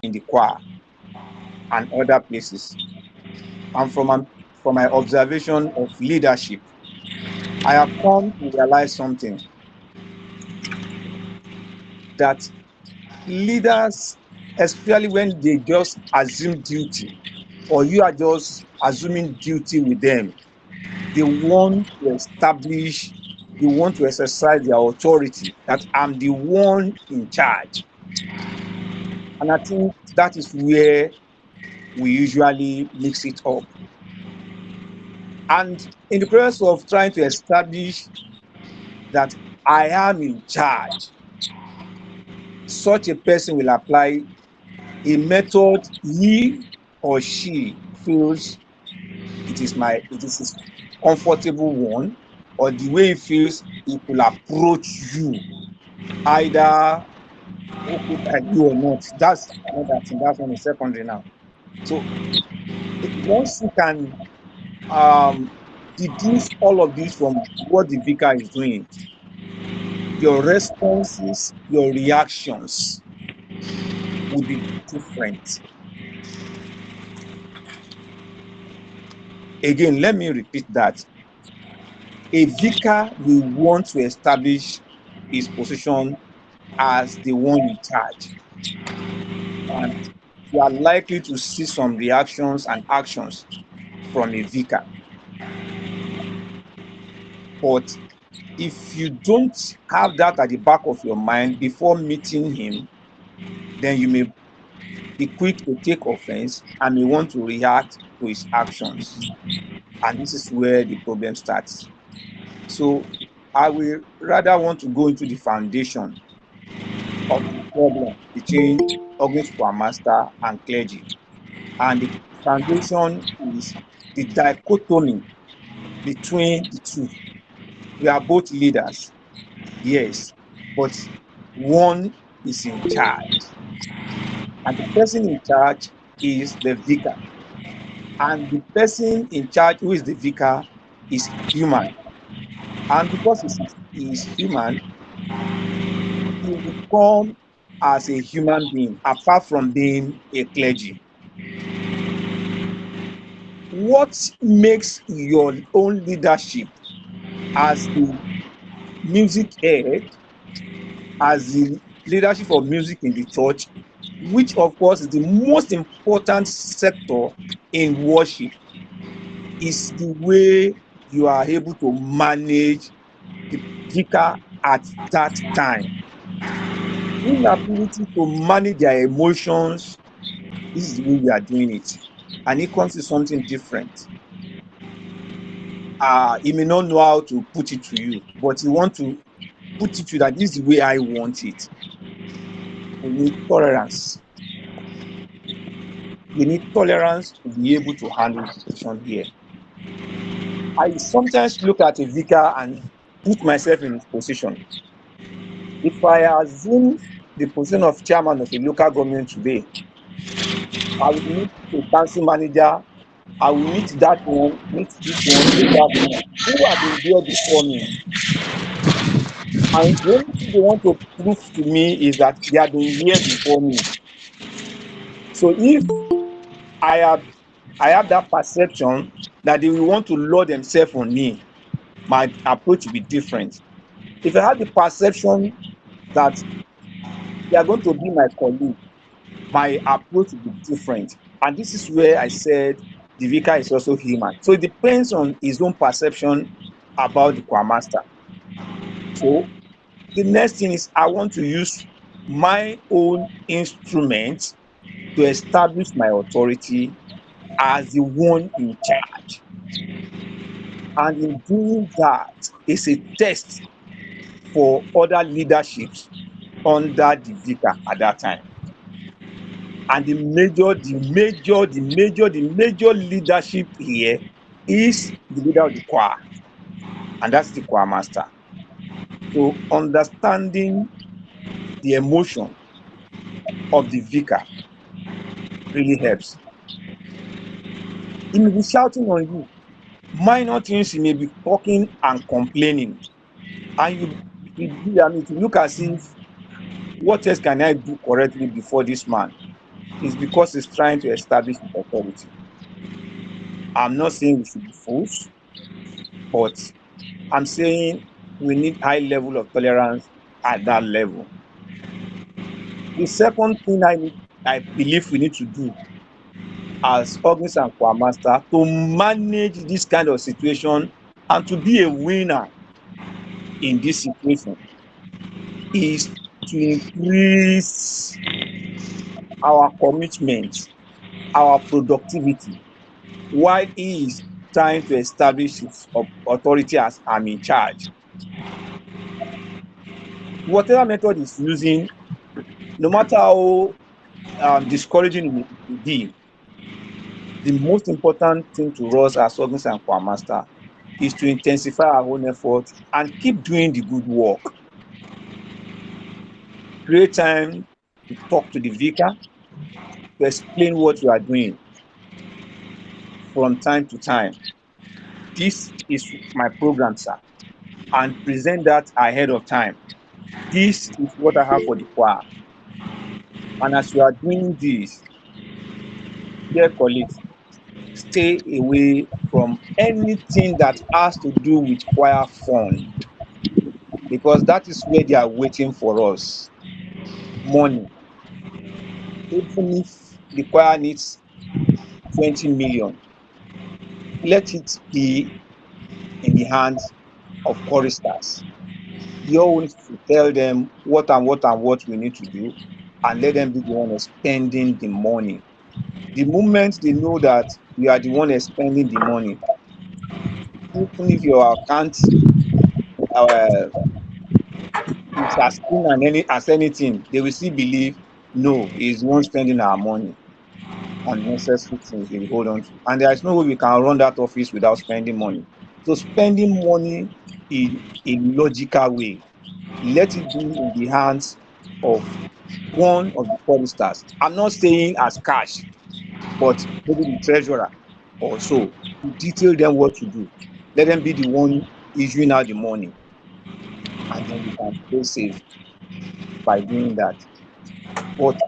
in the choir and other places. And from my observation of leadership, I have come to realize something, that leaders, especially when they just assume duty, or you are just assuming duty with them, they want to establish, they want to exercise their authority, that I'm the one in charge. And I think that is where we usually mix it up. And in the process of trying to establish that I am in charge, such a person will apply a method he or she feels it is his comfortable one, or the way he feels he will approach you, either okay by you or not. That's another thing. That's one is secondary now. So once you can deduce all of this from what the vicar is doing, your responses, your reactions will be different. Again, let me repeat that. A vicar will want to establish his position as the one in charge. And you are likely to see some reactions and actions from a vicar. But if you don't have that at the back of your mind before meeting him, then you may be quick to take offense and may want to react to his actions. And this is where the problem starts. So I will rather want to go into the foundation of the problem between Organist choir master and clergy. And the foundation is the dichotomy between the two. We are both leaders, yes, but one is in charge. And the person in charge is the vicar. And the person in charge, who is the vicar, is human. And because he is human, he will come as a human being, apart from being a clergy. What makes your own leadership as the music head, as the leadership of music in the church, which of course is the most important sector in worship, is the way you are able to manage the vicar at that time. Inability to manage their emotions, this is the way we are doing it. And it comes to something different. He may not know how to put it to you, but he want to put it to you that this is the way I want it. We need tolerance. We need tolerance to be able to handle the situation here. I sometimes look at a vicar and put myself in his position. If I assume the position of chairman of a local government today, I will meet a council manager, I will meet that one, meet this one, meet that one, who have been there before me. And the only thing they want to prove to me is that they have been here before me. So if I have that perception that they will want to load themselves on me, my approach will be different. If I have the perception that they are going to be my colleague, my approach will be different. And this is where I said the vicar is also human. So it depends on his own perception about the choir master. So the next thing is I want to use my own instrument to establish my authority as the one in charge. And in doing that, it's a test for other leaderships under the vicar at that time. And the major leadership here is the leader of the choir, and that's the choir master. So understanding the emotion of the vicar really helps. He may be shouting on you. Minor things he may be talking and complaining. And you look as if, what else can I do correctly before this man? is because it's trying to establish its authority. I'm not saying we should be fools, but I'm saying we need high level of tolerance at that level. The second thing I believe we need to do as organist and choir master to manage this kind of situation and to be a winner in this situation is to increase our commitment, our productivity, while he is trying to establish his authority as I'm in charge. Whatever method he's using, no matter how discouraging it may be, the most important thing to us as organist and choir master is to intensify our own effort and keep doing the good work. Create time to talk to the vicar, to explain what you are doing from time to time. This is my program, sir, and present that ahead of time. This is what I have for the choir. And as you are doing this, dear colleagues, stay away from anything that has to do with choir fund, because that is where they are waiting for us. Money. Even if the choir needs 20 million, let it be in the hands of choristers. Your own is to tell them what we need to do, and let them be the one spending the money. The moment they know that you are the one spending the money, even if your account uh, is as clean as anything, they will still believe, no, he's the one spending our money on necessary things we hold on to. And there is no way we can run that office without spending money. So spending money in a logical way, let it be in the hands of one of the choristers. I'm not saying as cash, but maybe the treasurer or so. You detail them what to do. Let them be the one issuing out the money, and then you can stay safe by doing that. But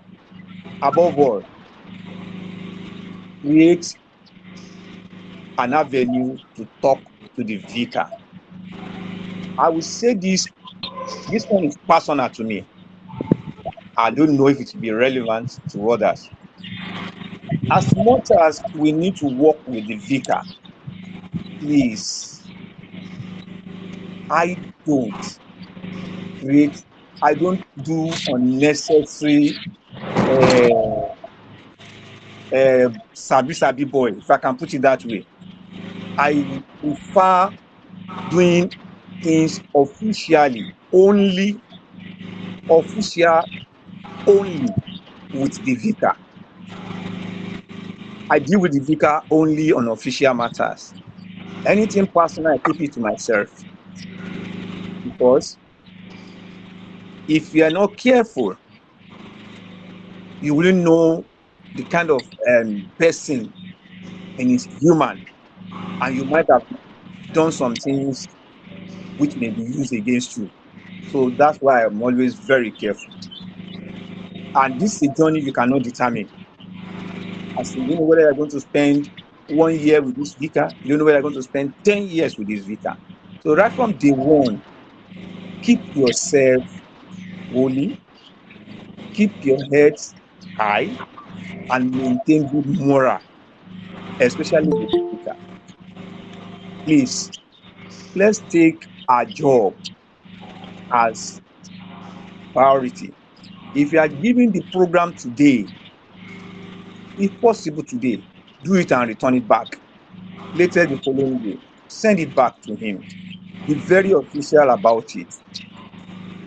above all, create an avenue to talk to the vicar. I will say this one is personal to me. I don't know if it will be relevant to others. As much as we need to work with the vicar, please, I don't create, I don't do unnecessary sabi boy, if I can put it that way. I prefer doing things official only with the vicar. I deal with the vicar only on official matters. Anything personal, I keep it to myself. Because if you are not careful, you wouldn't know the kind of person and is human, and you might have done some things which may be used against you. So that's why I'm always very careful. And this is a journey you cannot determine. As you don't know whether you're going to spend 1 year with this vicar, you don't know whether you're going to spend 10 years with this vicar. So right from day one, keep yourself holy, keep your head high, and maintain good moral, especially with the vicar. Please, let's take our job as priority. If you are giving the program today, if possible today, do it and return it back. Later the following day, send it back to him. Be very official about it.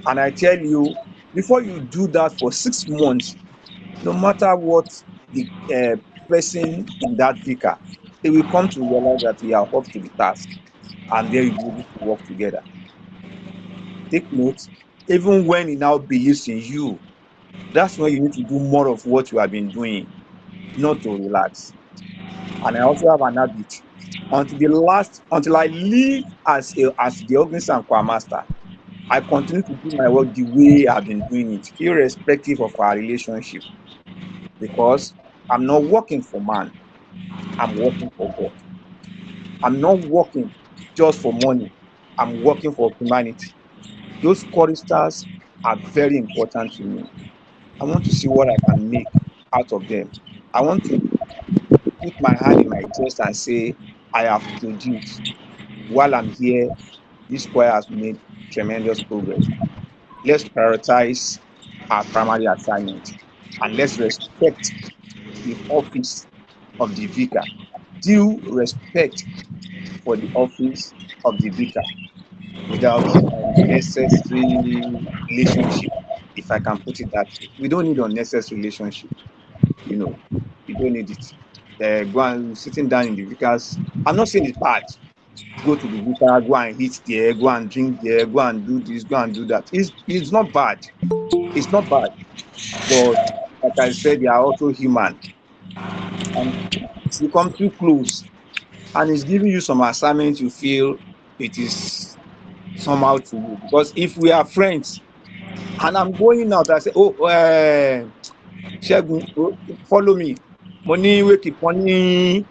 And I tell you, before you do that for 6 months, no matter what the person in that vicar, they will come to realize that we are up to the task, and they will be able to work together. Take note, even when he now believes in you, that's when you need to do more of what you have been doing, not to relax. And I also have an habit. Until I leave as the organist and choir master, I continue to do my work the way I've been doing it, irrespective of our relationship. because I'm not working for man, I'm working for God. I'm not working just for money, I'm working for humanity. Those choristers are very important to me. I want to see what I can make out of them. I want to put my hand in my chest and say, I have produced. While I'm here, this choir has made tremendous progress. Let's prioritize our primary assignment and let's respect the office of the vicar. Due respect for the office of the vicar without unnecessary relationship, if I can put it that way. We don't need unnecessary relationship, you know. We don't need it. Go and sitting down in the vicar's. I'm not saying it's bad. Go to the vicar, go and eat there, go and drink there, go and do this, go and do that. It's not bad. It's not bad. But like I said, they are also human. And if you come too close and it's giving you some assignment, you feel it is somehow to you. Because if we are friends and I'm going out, I say, oh, Ṣẹ́gun, follow me. Mo ní wéèkì kan ní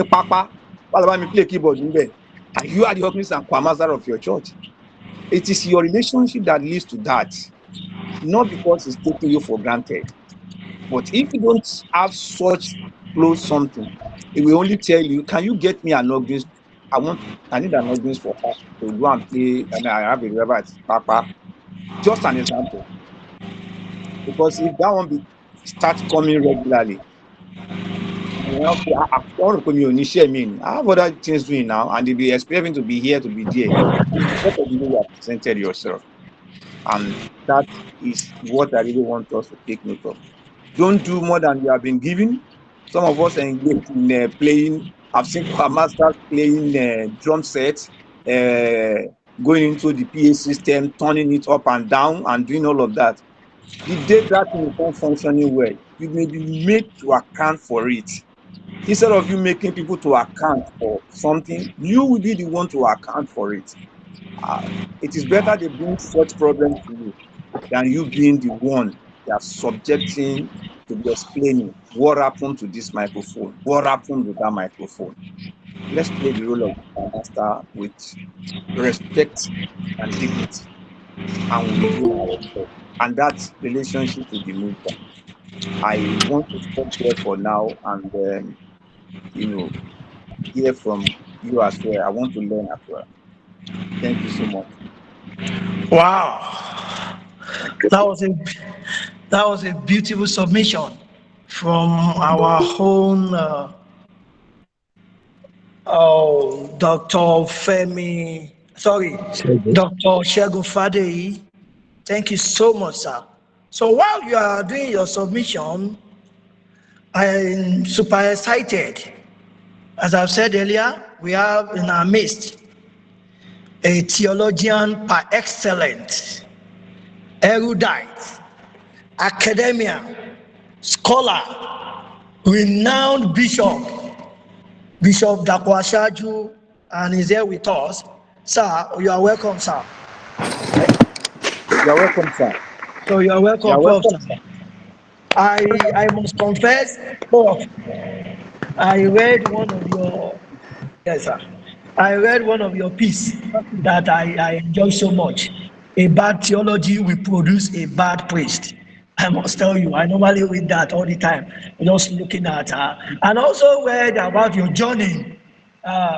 pápá. Wá lọ bá mi play keyboard níbẹ̀. And you are the organist and choir of your church. It is your relationship that leads to that, not because it's taking you for granted. But if you don't have such close something, it will only tell you, can you get me an organist? I need an organist for her to go and play. I mean, I have a revival at Papa. Just an example. Because if that one starts coming regularly, you know, I have other things doing now, and they'll be expecting to be here, to be there. It's because of the way you have presented yourself. And that is what I really want us to take note of. Don't do more than you have been given. Some of us engage in playing. I've seen our masters playing drum sets, going into the PA system, turning it up and down, and doing all of that. The day that thing is not functioning well, you may be made to account for it. Instead of you making people to account for something, you will be the one to account for it. It is better they bring such problems to you than you being the one they are subjecting to be explaining what happened to this microphone, what happened with that microphone. Let's play the role of the master with respect and dignity, and within ourselves. And that relationship will be moved on. I want to stop there for now and you know, hear from you as well. I want to learn as well. Thank you so much. Wow, that was a beautiful submission from our own Dr. Femi, sorry, Dr. Shegun Fadeyi. Thank you so much, sir. So while you are doing your submission, I'm super excited. As I've said earlier, we have in our midst a theologian par excellence, erudite, academia, scholar, renowned bishop, Bishop Dapo Asaju, and is here with us. Sir, you are welcome, sir. You're welcome, sir. So you are welcome, You're Prof. welcome, sir. I must confess, Prof, I read one of your, yes, sir. I read one of your piece that I enjoy so much. A bad theology will produce a bad priest. I must tell you, I normally read that all the time, just looking at her. And also read about your journey,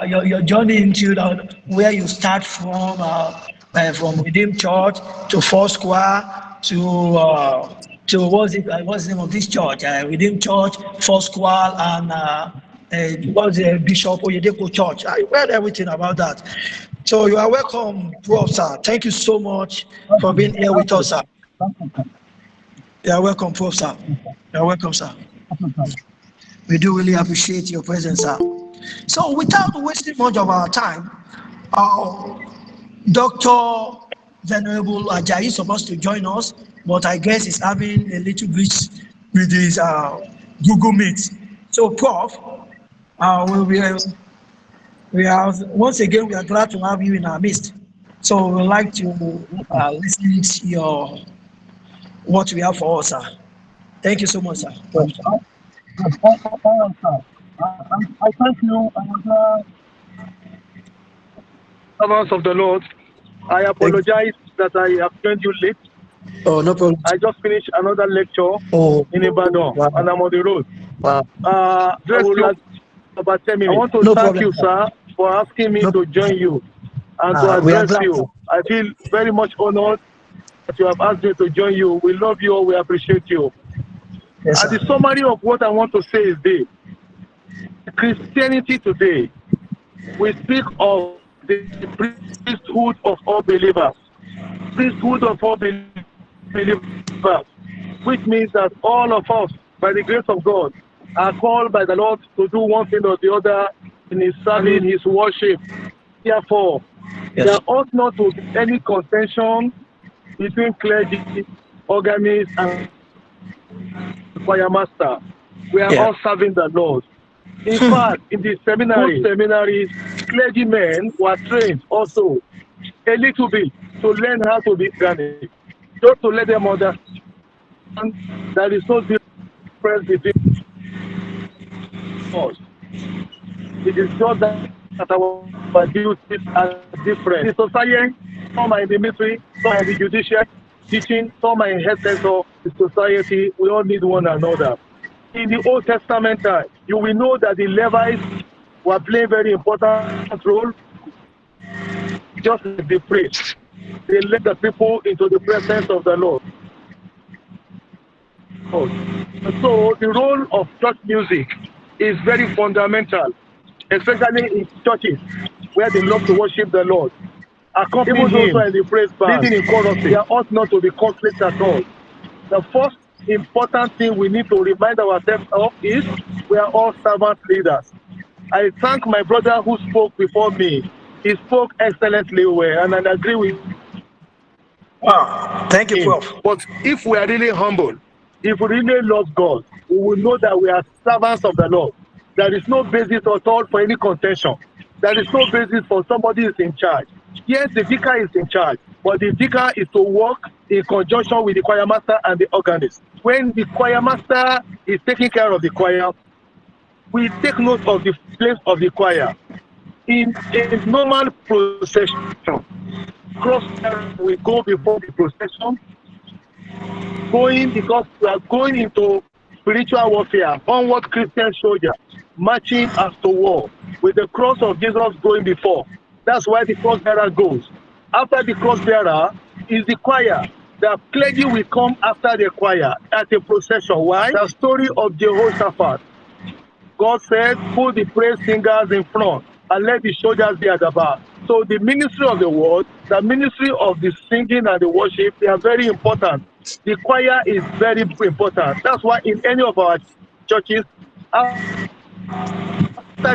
your journey into where you start from Redeemed Church to Foursquare to what's the name of this church? Redeemed Church, Foursquare, and what's the Bishop Oyedepo Church? I read everything about that. So you are welcome, Prof. Sir. Thank you so much for being here with us, sir. You are welcome, Prof. Sir. You are welcome, sir. We do really appreciate your presence, sir. So without wasting much of our time, Dr. Venerable Ajayi is supposed to join us, but I guess he's having a little glitch with his Google Meet. So, Prof, we are once again we are glad to have you in our midst. So we would like to listen to what we have for us, sir. Thank you so much, sir. Yes, I thank you, servants of the Lord. I apologize that I have joined you late. Oh, no problem. I just finished another lecture Oh, in Ibadan, wow. and I'm on the road. Wow. I will last about 10 minutes. I want to No thank problem, you, sir, for asking me No to join you and to we are address glad, you. sir. I feel very much honored that you have asked me to join you. We love you, we appreciate you. Yes, And sir. the summary of what I want to say is this. Christianity today, we speak of the priesthood of all believers. Priesthood of all believers, which means that all of us, by the grace of God, are called by the Lord to do one thing or the other in His service, in His worship. Therefore, Yes. there ought not to be any contention between clergy, organist, and choir master. We are Yeah. all serving the Lord. In fact, in the seminaries, clergymen were trained also a little bit to learn how to be organic, just to let them understand there is no difference between us. It is just that our duties are different. In society, some are in the military, some are in the judiciary, teaching, some are in health sector. In society, we all need one another. In the Old Testament time, you will know that the Levites were playing very important role, just like the priests. They led the people into the presence of the Lord. And so the role of church music is very fundamental, especially in churches where they love to worship the Lord. Even those who are in the praise band, leading in choruses, there ought not to be conflict at all. The first important thing we need to remind ourselves of is we are all servant leaders. I thank my brother who spoke before me. He spoke excellently well, and I agree with Wow. Thank you, him. Prof. But if we are really humble, if we really love God, we will know that we are servants of the Lord. There is no basis at all for any contention. There is no basis for somebody is in charge. Yes, the vicar is in charge, but the vicar is to work in conjunction with the choir master and the organist. When the choir master is taking care of the choir, we take note of the place of the choir. In a normal procession, cross we go before the procession, going because we are going into spiritual warfare, onward Christian soldier, marching as to war, with the cross of Jesus going before. That's why the cross bearer goes. After the cross bearer is the choir. The clergy will come after the choir at a procession. Why? The story of Jehoshaphat. God said, put the praise singers in front and let the soldiers be at the back. So the ministry of the word, the ministry of the singing and the worship, they are very important. The choir is very important. That's why in any of our churches, after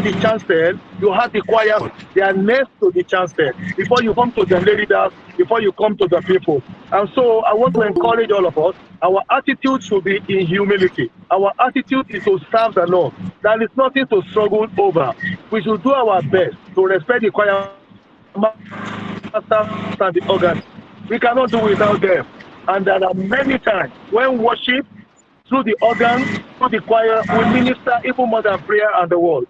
the chancel, you have the choir. They are next to the chancel before you come to the leaders, before you come to the people. And so I want to encourage all of us. Our attitude should be in humility. Our attitude is to serve the Lord. There is nothing to struggle over. We should do our best to respect the choir masters and the organs. We cannot do without them. And there are many times when worship through the organ, through the choir, we minister even more than prayer and the word.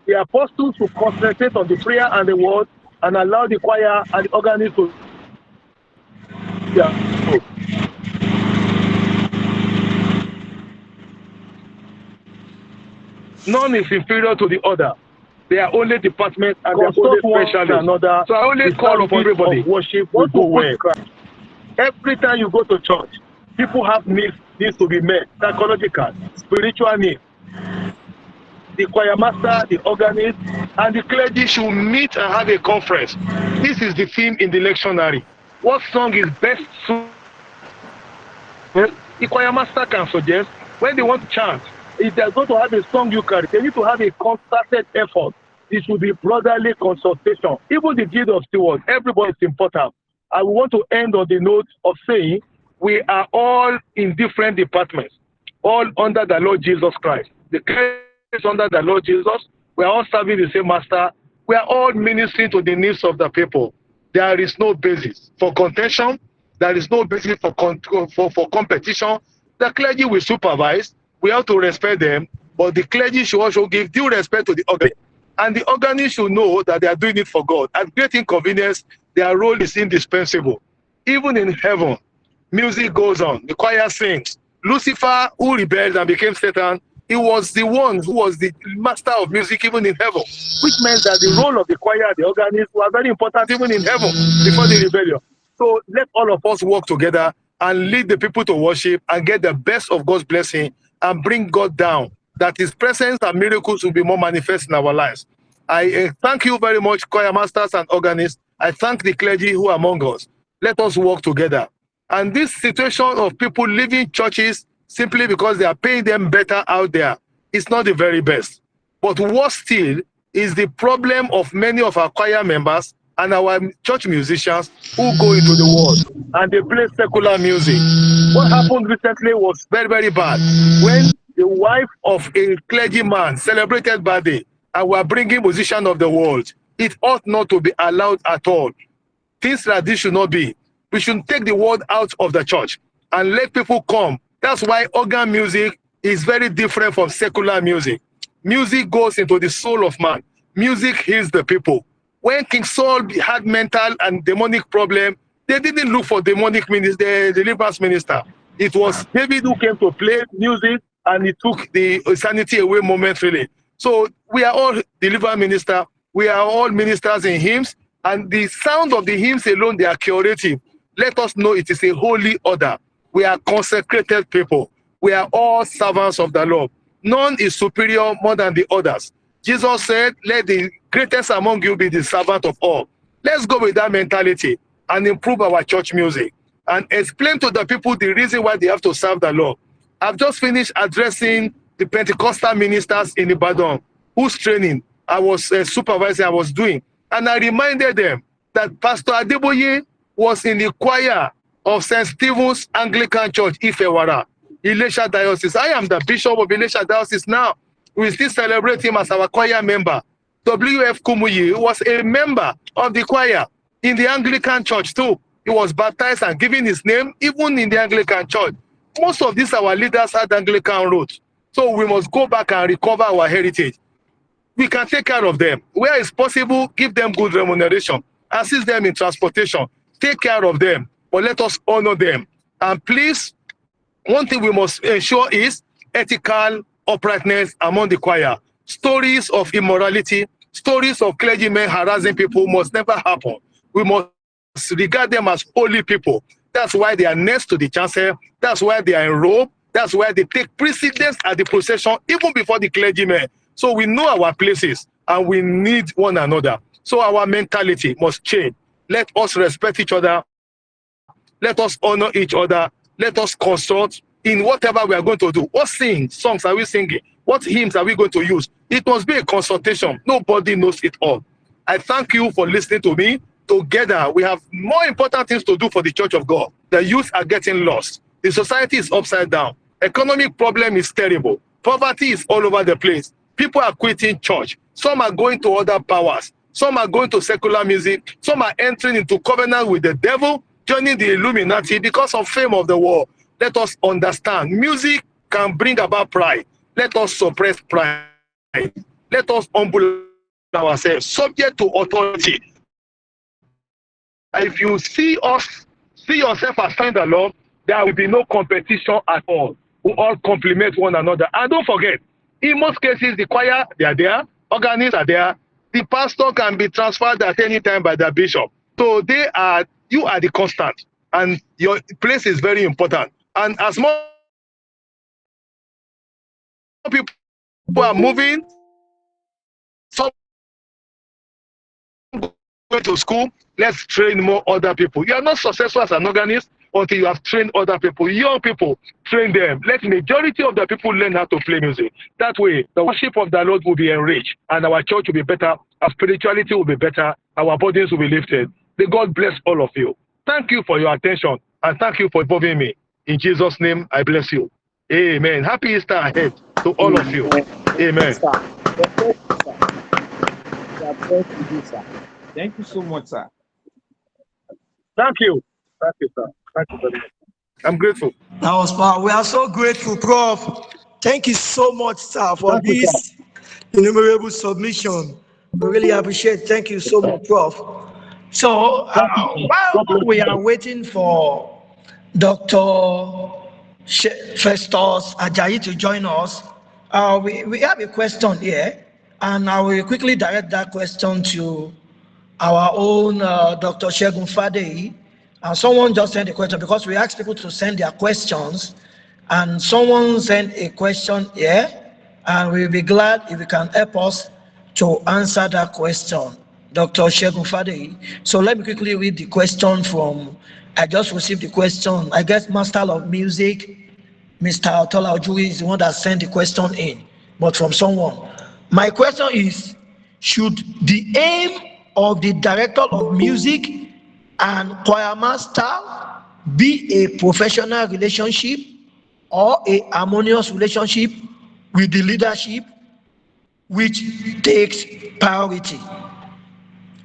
The apostles will concentrate on the prayer and the word and allow the choir and the organist to do their role. None is inferior to the other. They are only departments and they are only specialists. Another, so I only call upon everybody. Worship will go well. Every time you go to church, people have needs to be met, psychological, spiritual needs. The choir master, the organist, and the clergy should meet and have a conference. This is the theme in the lectionary. What song is best suited? The choir master can suggest when they want to chant. If they're going to have a song you carry, they need to have a concerted effort. It should be brotherly consultation. Even the guild of stewards, everybody is important. I want to end on the note of saying we are all in different departments, all under the Lord Jesus Christ. The clergy is under the Lord Jesus. We are all serving the same master. We are all ministering to the needs of the people. There is no basis for contention. There is no basis for competition. The clergy will supervise. We have to respect them, but the clergy should also give due respect to the organist. And the organist should know that they are doing it for God. At great inconvenience, their role is indispensable. Even in heaven, music goes on. The choir sings. Lucifer, who rebelled and became Satan, he was the one who was the master of music even in heaven, which meant that the role of the choir, the organist, was very important even in heaven before the rebellion. So let all of us work together and lead the people to worship and get the best of God's blessing and bring God down, that his presence and miracles will be more manifest in our lives. I thank you very much, choir masters and organists. I thank the clergy who are among us. Let us work together. And this situation of people leaving churches simply because they are paying them better out there is not the very best. But worse still is the problem of many of our choir members and our church musicians who go into the world and they play secular music. What happened recently was very, very bad. When the wife of a clergyman celebrated birthday and were bringing musicians of the world, it ought not to be allowed at all. Things like this should not be. We should take the word out of the church and let people come. That's why organ music is very different from secular music. Music goes into the soul of man. Music heals the people. When King Saul had mental and demonic problem, they didn't look for demonic minister, the deliverance minister. It was David who came to play music and he took the sanity away momentarily. So we are all deliverance minister. We are all ministers in hymns, and the sound of the hymns alone, they are curative. Let us know it is a holy order. We are consecrated people. We are all servants of the Lord. None is superior more than the others. Jesus said, let the greatest among you be the servant of all. Let's go with that mentality and improve our church music and explain to the people the reason why they have to serve the Lord. I've just finished addressing the Pentecostal ministers in Ibadan whose training I was supervising, I was doing. And I reminded them that Pastor Adeboye was in the choir of St. Stephen's Anglican Church, Ifewara, Ilesha Diocese. I am the Bishop of Ilesha Diocese now. We still celebrate him as our choir member. W.F. Kumuyi was a member of the choir in the Anglican Church too. He was baptized and given his name even in the Anglican Church. Most of these our leaders had Anglican roots. So we must go back and recover our heritage. We can take care of them. Where it's possible, give them good remuneration. Assist them in transportation. Take care of them. But let us honor them. And please, one thing we must ensure is ethical uprightness among the choir. Stories of immorality, stories of clergymen harassing people must never happen. We must regard them as holy people. That's why they are next to the chancel. That's why they are in robe. That's why they take precedence at the procession, even before the clergymen. So we know our places and we need one another. So our mentality must change. Let us respect each other. Let us honor each other. Let us consult in whatever we are going to do. What songs are we singing? What hymns are we going to use? It must be a consultation. Nobody knows it all. I thank you for listening to me. Together, we have more important things to do for the Church of God. The youth are getting lost. The society is upside down. Economic problem is terrible. Poverty is all over the place. People are quitting church. Some are going to other powers. Some are going to secular music. Some are entering into covenant with the devil, joining the Illuminati because of fame of the world. Let us understand. Music can bring about pride. Let us suppress pride. Let us humble ourselves, subject to authority. If you see yourself as sign the Lord, there will be no competition at all. We all complement one another. And don't forget, in most cases, the choir, they are there, organists are there. The pastor can be transferred at any time by the bishop. So you are the constant, and your place is very important. And as more people are moving, some going to school, let's train more other people. You are not successful as an organist until you have trained other people. Young people, train them. Let majority of the people learn how to play music. That way, the worship of the Lord will be enriched, and our church will be better, our spirituality will be better, our bodies will be lifted. May God bless all of you. Thank you for your attention, and thank you for involving me. In Jesus' name, I bless you. Amen. Happy Easter ahead to all of you. Amen. Thank you so much, sir. Thank you. Thank you, sir. Thank you very much. I'm grateful. That was power. We are so grateful, Prof. Thank you so much, sir, for Thank you, sir. this innumerable submission. We really appreciate it. Thank you so much, Prof. So, Thank you, sir. while God bless we you. are waiting for Dr. Festus Ajayi to join us, we have a question here, and I will quickly direct that question to our own Dr. Shegun Fadeyi. Someone just sent a question because we asked people to send their questions, and someone sent a question here, and we'll be glad if you can help us to answer that question, Dr. Shegun Fadeyi. So let me quickly read the question from, I just received the question, I guess Master of Music, Mr. Otola Ojuwi is the one that sent the question in, but from someone. My question is, should the aim of the director of music and choir master be a professional relationship or a harmonious relationship with the leadership which takes priority?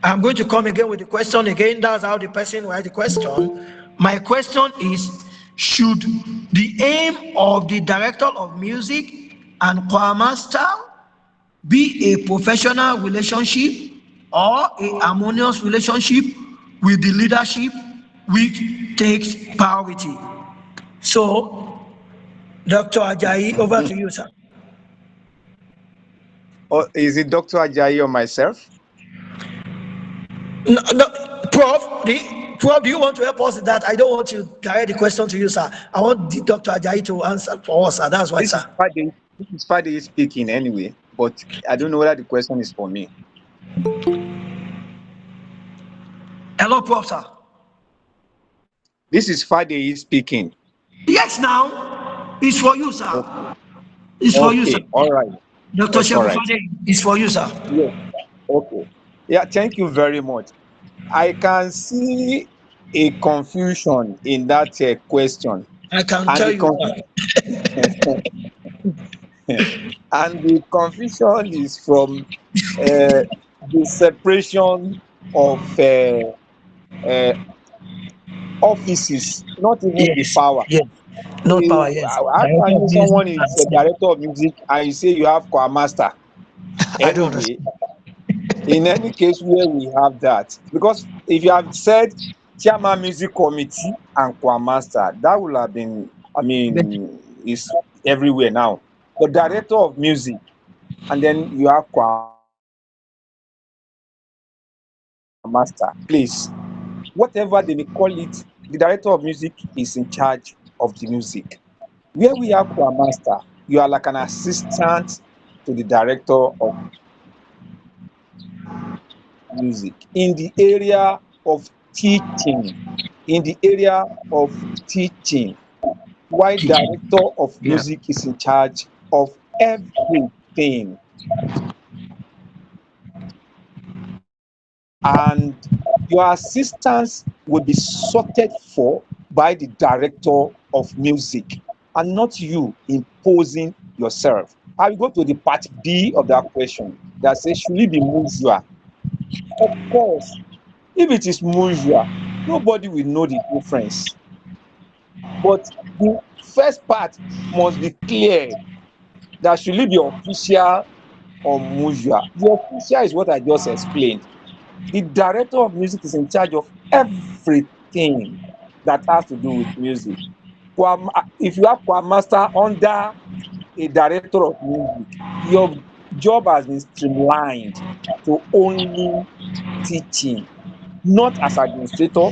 I'm going to come again with the question again. That's how the person writes the question. My question is, should the aim of the director of music and choir master be a professional relationship or a harmonious relationship with the leadership which takes priority? So, Dr. Ajayi, over to you, sir. Or is it Dr. Ajayi or myself? No, Prof, do you want to help us with that? I don't want to direct the question to you, sir. I want the Dr. Ajayi to answer for us, sir. That's why, This sir. is Fadeyi. This is Fadeyi speaking anyway, but I don't know whether the question is for me. Hello, Prof, sir. This is Fadeyi speaking. Yes, now, it's for you, sir. Okay. It's for you, sir. Okay. All right. Dr. That's all Shegun right. Fadeyi, it's for you, sir. Yes. Okay. Yeah. Thank you very much. I can see a confusion in that question, I can and tell the you, confusion sir. and the confusion is from the separation of uh, offices, not even the Yes, power. yes. Not power, yes. How Director can of music someone is a and director of music and you say you have choir master? I don't Anyway, understand. in any case where we have that, because if you have said chairman music committee and choir master, that would have been, I mean, it's everywhere now. But director of music, and then you have choir master, please, whatever they may call it, the director of music is in charge of the music. Where we have choir master, you are like an assistant to the director of music in the area of teaching. In the area of teaching, while Teaching. director of Yeah. music is in charge of everything, and your assistance will be sorted for by the director of music and not you imposing yourself. I will go to the part B of that question that says, should it be mutual? Of course, if it is mutual, nobody will know the difference. But the first part must be clear, that should it be official or mutual. The official is what I just explained. The director of music is in charge of everything that has to do with music. If you have choir master under a director of music, your job has been streamlined to only teaching, not as administrator,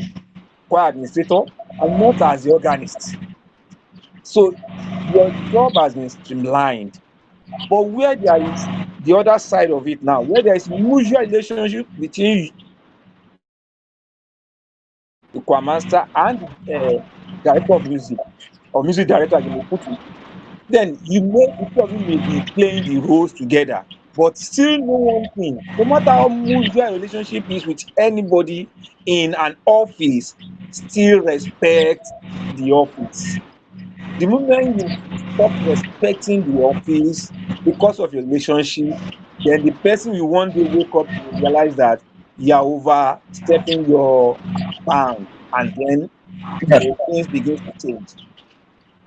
choir administrator, and not as the organist. So your job has been streamlined. But where there is the other side of it now, where there is mutual relationship between the choir master and the director of music, or music director as you may put it, then the two of you may be playing the roles together, but still know one thing: no matter how mutual relationship is with anybody in an office, still respect the office. The moment you stop respecting the office because of your relationship, then the person will one day wake up to realize that you are overstepping your bound, and then Yeah. things begin to change.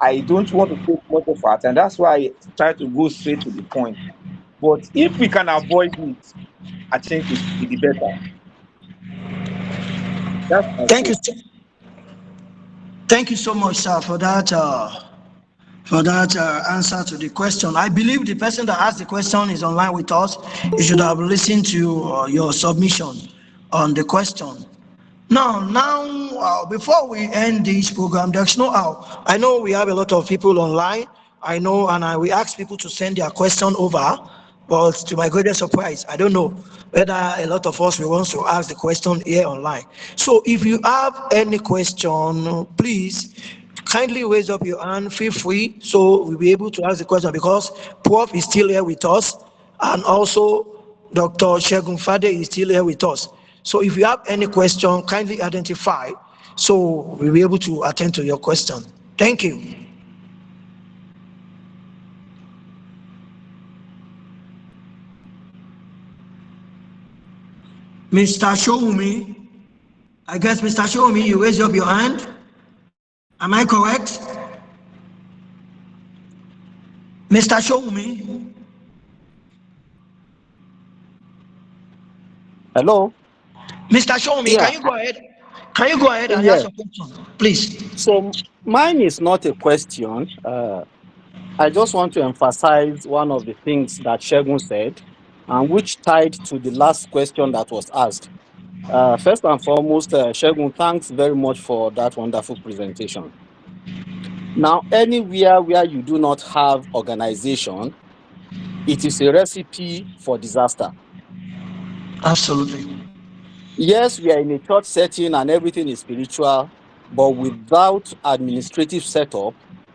I don't want to take much of our time. That's why I try to go straight to the point. But if we can avoid it, I think it's the better. That's my Thank you. take. Thank you so much, sir, for that answer to the question. I believe the person that asked the question is online with us. You should have listened to your submission on the question. Now, before we end this program, there's no how. I know we have a lot of people online. I know, and we ask people to send their question over. But to my greatest surprise, I don't know whether a lot of us will want to ask the question here online. So if you have any question, please kindly raise up your hand. Feel free, so we'll be able to ask the question because Prof is still here with us, and also Dr. Shegun Fadeyi is still here with us. So if you have any question, kindly identify so we'll be able to attend to your question. Thank you. Mr. Showumi, I guess Mr. Showumi, you raised up your hand. Am I correct? Mr. Showumi? Hello? Mr. Showumi, Yeah. can you go ahead? Can you go ahead and Yeah. ask your question, please? So mine is not a question. I just want to emphasize one of the things that Shegun said, and which tied to the last question that was asked. First and foremost, Shegun, thanks very much for that wonderful presentation. Now, anywhere where you do not have organization, it is a recipe for disaster. Absolutely. Yes, we are in a church setting and everything is spiritual, but without administrative setup,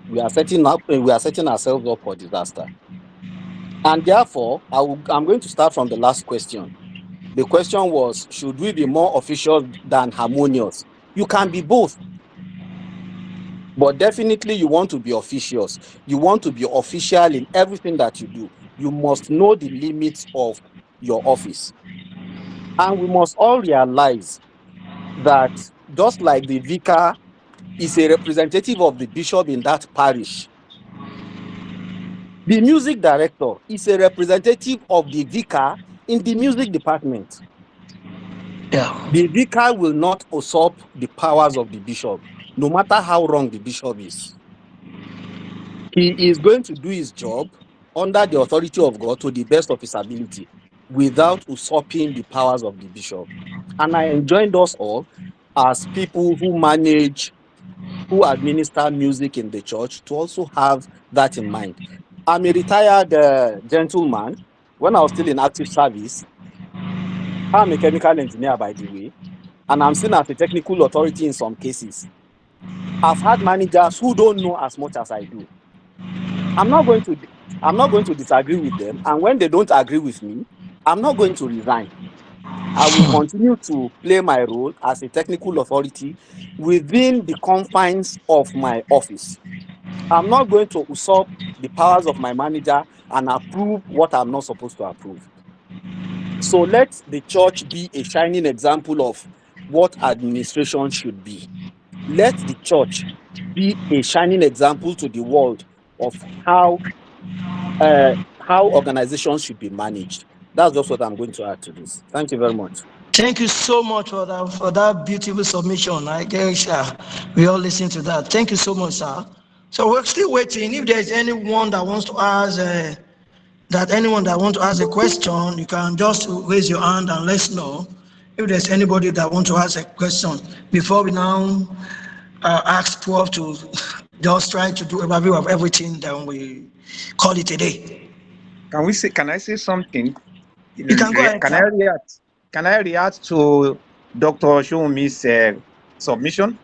we are setting ourselves up for disaster. And therefore, I'm going to start from the last question. The question was, should we be more official than harmonious? You can be both, but definitely you want to be officious. You want to be official in everything that you do. You must know the limits of your office. And we must all realize that just like the vicar is a representative of the bishop in that parish, the music director is a representative of the vicar in the music department. Yeah. The vicar will not usurp the powers of the bishop, no matter how wrong the bishop is. He is going to do his job under the authority of God to the best of his ability, without usurping the powers of the bishop. And I enjoined us all as people who administer music in the church to also have that in mind. I'm a retired gentleman. When I was still in active service, I'm a chemical engineer, by the way, and I'm seen as a technical authority in some cases. I've had managers who don't know as much as I do. I'm not going to I'm not going to disagree with them, and when they don't agree with me, I'm not going to resign. I will continue to play my role as a technical authority within the confines of my office. I'm not going to usurp the powers of my manager and approve what I'm not supposed to approve. So let the church be a shining example of what administration should be. Let the church be a shining example to the world of how organizations should be managed. That's just what I'm going to add to this. Thank you very much. Thank you so much for that beautiful submission. I guess we all listen to that. Thank you so much, sir. So we're still waiting. If there's anyone that wants to ask, a question, you can just raise your hand and let us know. If there's anybody that wants to ask a question, before we now ask Prof to just try to do a review of everything, then we call it a day. Can I say something? You can go ahead, Can I sir. react? Can I react to Dr. Shomi's submission?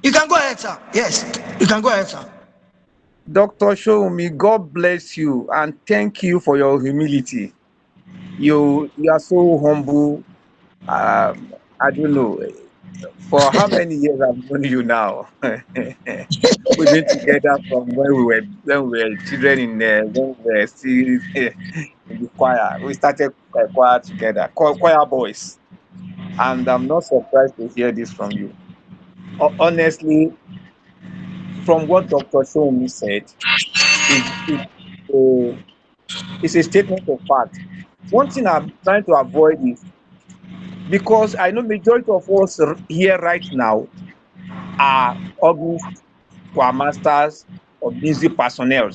You can go ahead, sir. Yes, you can go ahead, sir. Dr. Shomi, God bless you and thank you for your humility. You are so humble. I don't know. For how many years I've known you now? We've been together from when we were children when we were still in the choir. We started choir together, choir boys. And I'm not surprised to hear this from you. Honestly, from what Dr. Shomi said, it, it's a statement of fact. One thing I'm trying to avoid is, because I know majority of us here right now are organists, choir masters, or music personnel.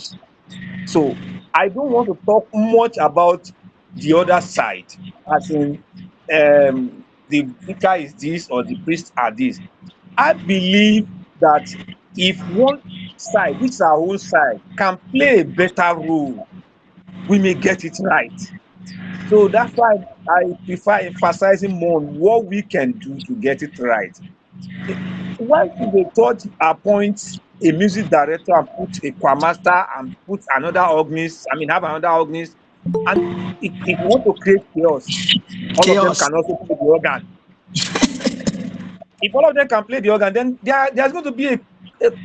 So I don't want to talk much about the other side, as in the vicar is this or the priest are this. I believe that if one side, which is our own side, can play a better role, we may get it right. So that's why I prefer emphasizing more on what we can do to get it right. Why should the church appoint a music director and put a choir master and put another organist, I mean, have another organist, and if you want to create chaos, all of them Chaos. can also play the organ. If all of them can play the organ, then there's going to be a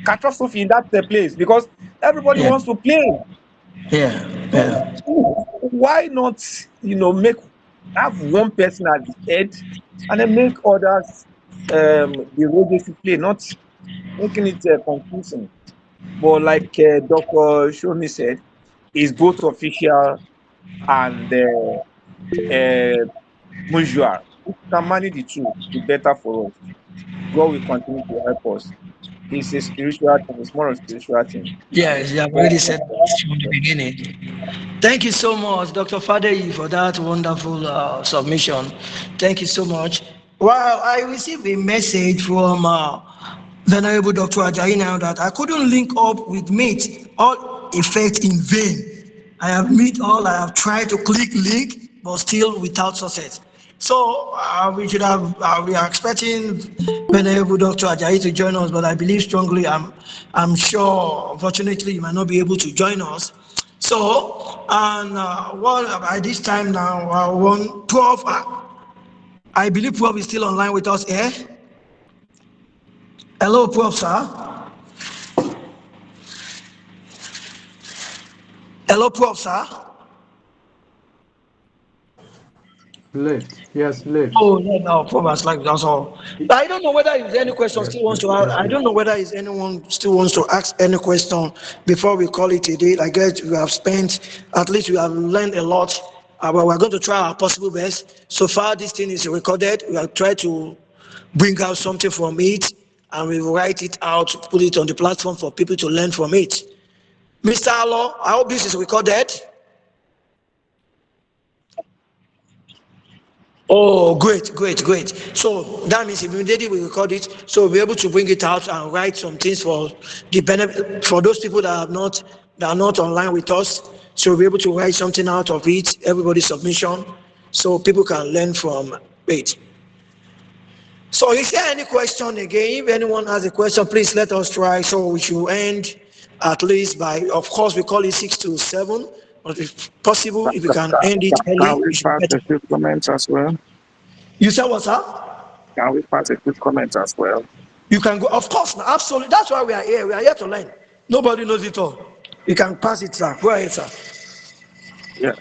catastrophe in that place, because everybody Yeah. wants to play. Yeah. So Yeah. why not, make have one person at the head and then make others the role they should play, not making it confusing. But like Dr. Shomi said, it's both official and mutual. If we can manage the two, the better for us. God will continue to help us. It's a spiritual thing. It's more of a spiritual thing. Yes, you have already said that from the beginning. Thank you so much, Dr. Fadeyi, for that wonderful submission. Thank you so much. Well, I received a message from Venerable Dr. Ajayi now that I couldn't link up with mate. All effect in vain. I have met all, I have tried to click link, but still without success. So we are expecting Venerable Dr. Ajayi to join us, but I believe strongly, I'm sure, unfortunately, he might not be able to join us. So, and well, by this time now, one Prof, I believe Prof is still online with us here. Hello, Prof, sir. Hello, Prof, sir. Left. Yes, left. Oh, yeah, no, Prof has like that's all. I don't know whether is any question Yes, still wants to ask. yes, I don't know whether is anyone still wants to ask any question before we call it a day. I guess we have spent, at least we have learned a lot. But we're going to try our possible best. So far, this thing is recorded. We have tried to bring out something from it, and we will write it out, put it on the platform for people to learn from it. Mr. Allo, I hope this is recorded. Oh, great, great, great. So that means immediately we record it, so we'll be able to bring it out and write some things for the benefit for those people that are not online with us. So we'll be able to write something out of it, everybody's submission, so people can learn from it. So is there any question again? If anyone has a question, please let us try. So we should end at least by, of course, we call it 6 to 7, but if possible, if we can end it early, Can we it should be pass better. a few comments as well? You said what, sir? Can we pass a few comments as well? You can go, of course, absolutely. That's why we are here. We are here to learn. Nobody knows it all. You can pass it, sir. Go ahead, sir. Yeah.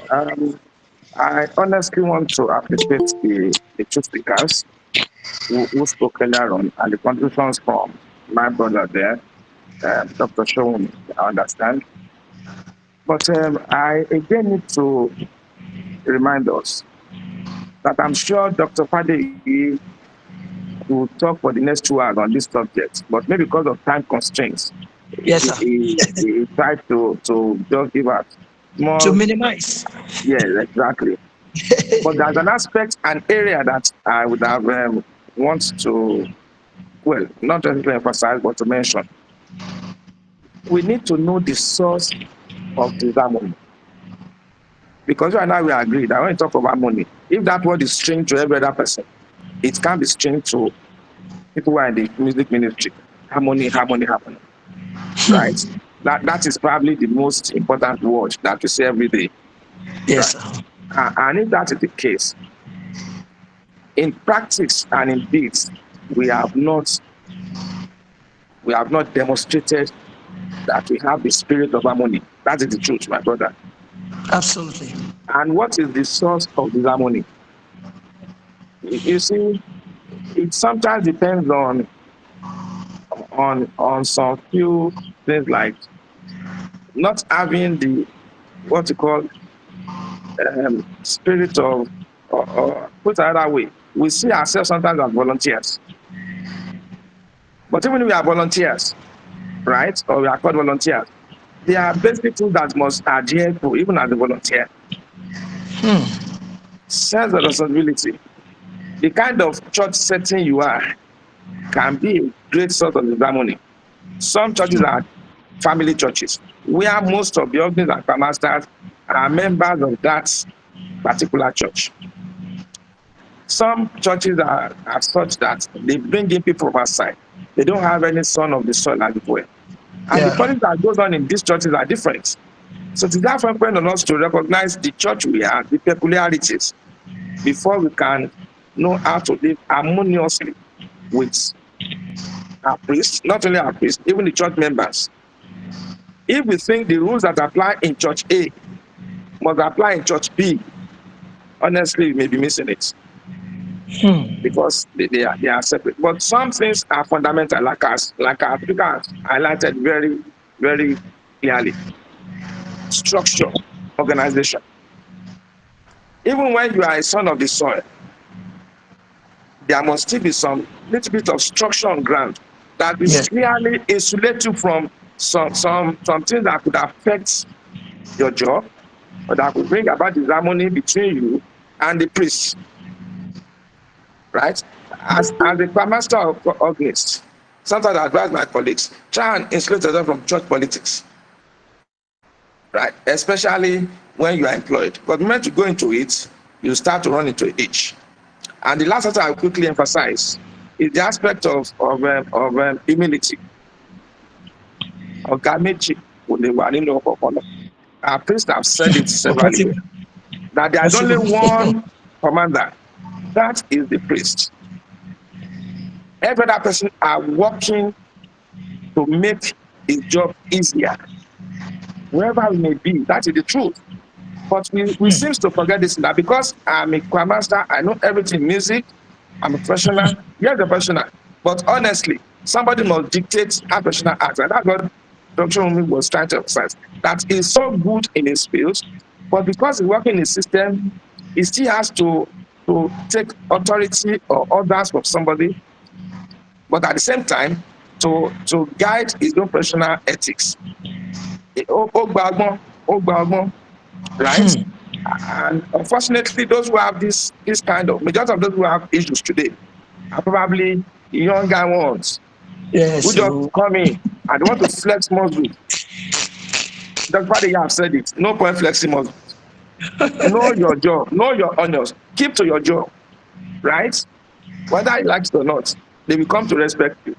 I honestly want to appreciate the two speakers who spoke earlier on, and the contributions from my brother there, Dr. Showun, I understand. But I again need to remind us that I'm sure Dr. Fadeyi will talk for the next 2 hours on this subject, but maybe because of time constraints, Yes, sir. he tried to just give us To more. minimize. Yes, exactly. But there's an aspect, an area that I would have want to, well, not just to emphasize, but to mention. We need to know the source of the harmony. Because right now we agree that when we talk about harmony, if that word is strange to every other person, it can be strange to people who are in the music ministry. Harmony, harmony, harmony. Right? That is probably the most important word that we say every day. Yes, Right? sir. And if that is the case, in practice and in deeds, we have not demonstrated that we have the spirit of harmony. That is the truth, my brother. Absolutely. And what is the source of this harmony? You see, it sometimes depends on on some few things like not having the what you call spirit of, or put it another way, we see ourselves sometimes as volunteers. But even if we are volunteers, right, or we are called volunteers, there are basic things that must adhere to even as a volunteer. Sense of responsibility. The kind of church setting you are can be a great source of harmony. Some churches are family churches, where most of the organists and pastors are members of that particular church. Some churches are such that they bring in people from outside. They don't have any son of the soil as it were. And the politics that goes on in these churches are different. So it is therefore important on us to recognize the church we are, the peculiarities, before we can know how to live harmoniously with our priests, not only our priests, even the church members. If we think the rules that apply in church A must apply in church B, honestly, we may be missing it. Because they are separate. But some things are fundamental, like our speaker highlighted very, very clearly. Structure, organization. Even when you are a son of the soil, there must still be some little bit of structure on ground that is clearly insulate you from some things that could affect your job, or that could bring about disharmony between you and the priest. Right? As the master of Organist, sometimes I advise my colleagues, try and insulate yourself from church politics. Right? Especially when you are employed. But the moment you go into it, you start to run into it. And the last thing I will quickly emphasize is the aspect of humility. Our priests have said it severally, that there is only one commander, that is the priest. Every other person are working to make his job easier. Wherever we may be, that is the truth. But we seem to forget this, that because I'm a choir master, I know everything music, I'm a professional, you're the professional. But honestly, somebody must dictate how professional acts. And that's what Dr. Umi was trying to emphasize. That is so good in his field, but because he's working in a system, he still has to take authority or orders from somebody, but at the same time, to guide his own professional ethics. Right? And unfortunately, those who have this kind of, majority of those who have issues today are probably younger ones who just come in and they want to flex muscle. Dr. Fadeyi have said it. No point flexing muscle. Know your job. Know your honors. Keep to your job. Right? Whether you like it or not, they will come to respect you.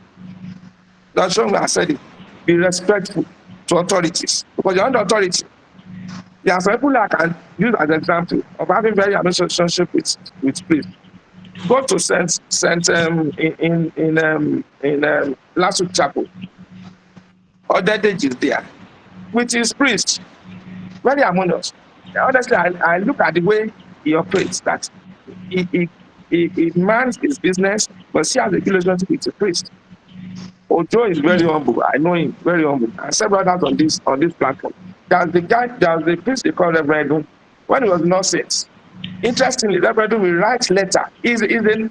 That's why I said it. Be respectful to authorities, because you're under authority. There are some people I can use as an example of having very harmonious relationship with priests. Go to Saint in last week chapel. Odedeji is there with his priest, very harmonious. Honestly, I look at the way he operates, that he mans his business, but he has a good relationship with the priest. Ojo is very humble. I know him, very humble. And several others on this platform. There's the priest they call Reverend. When he was not saved, interestingly, Reverend will write letter. He's in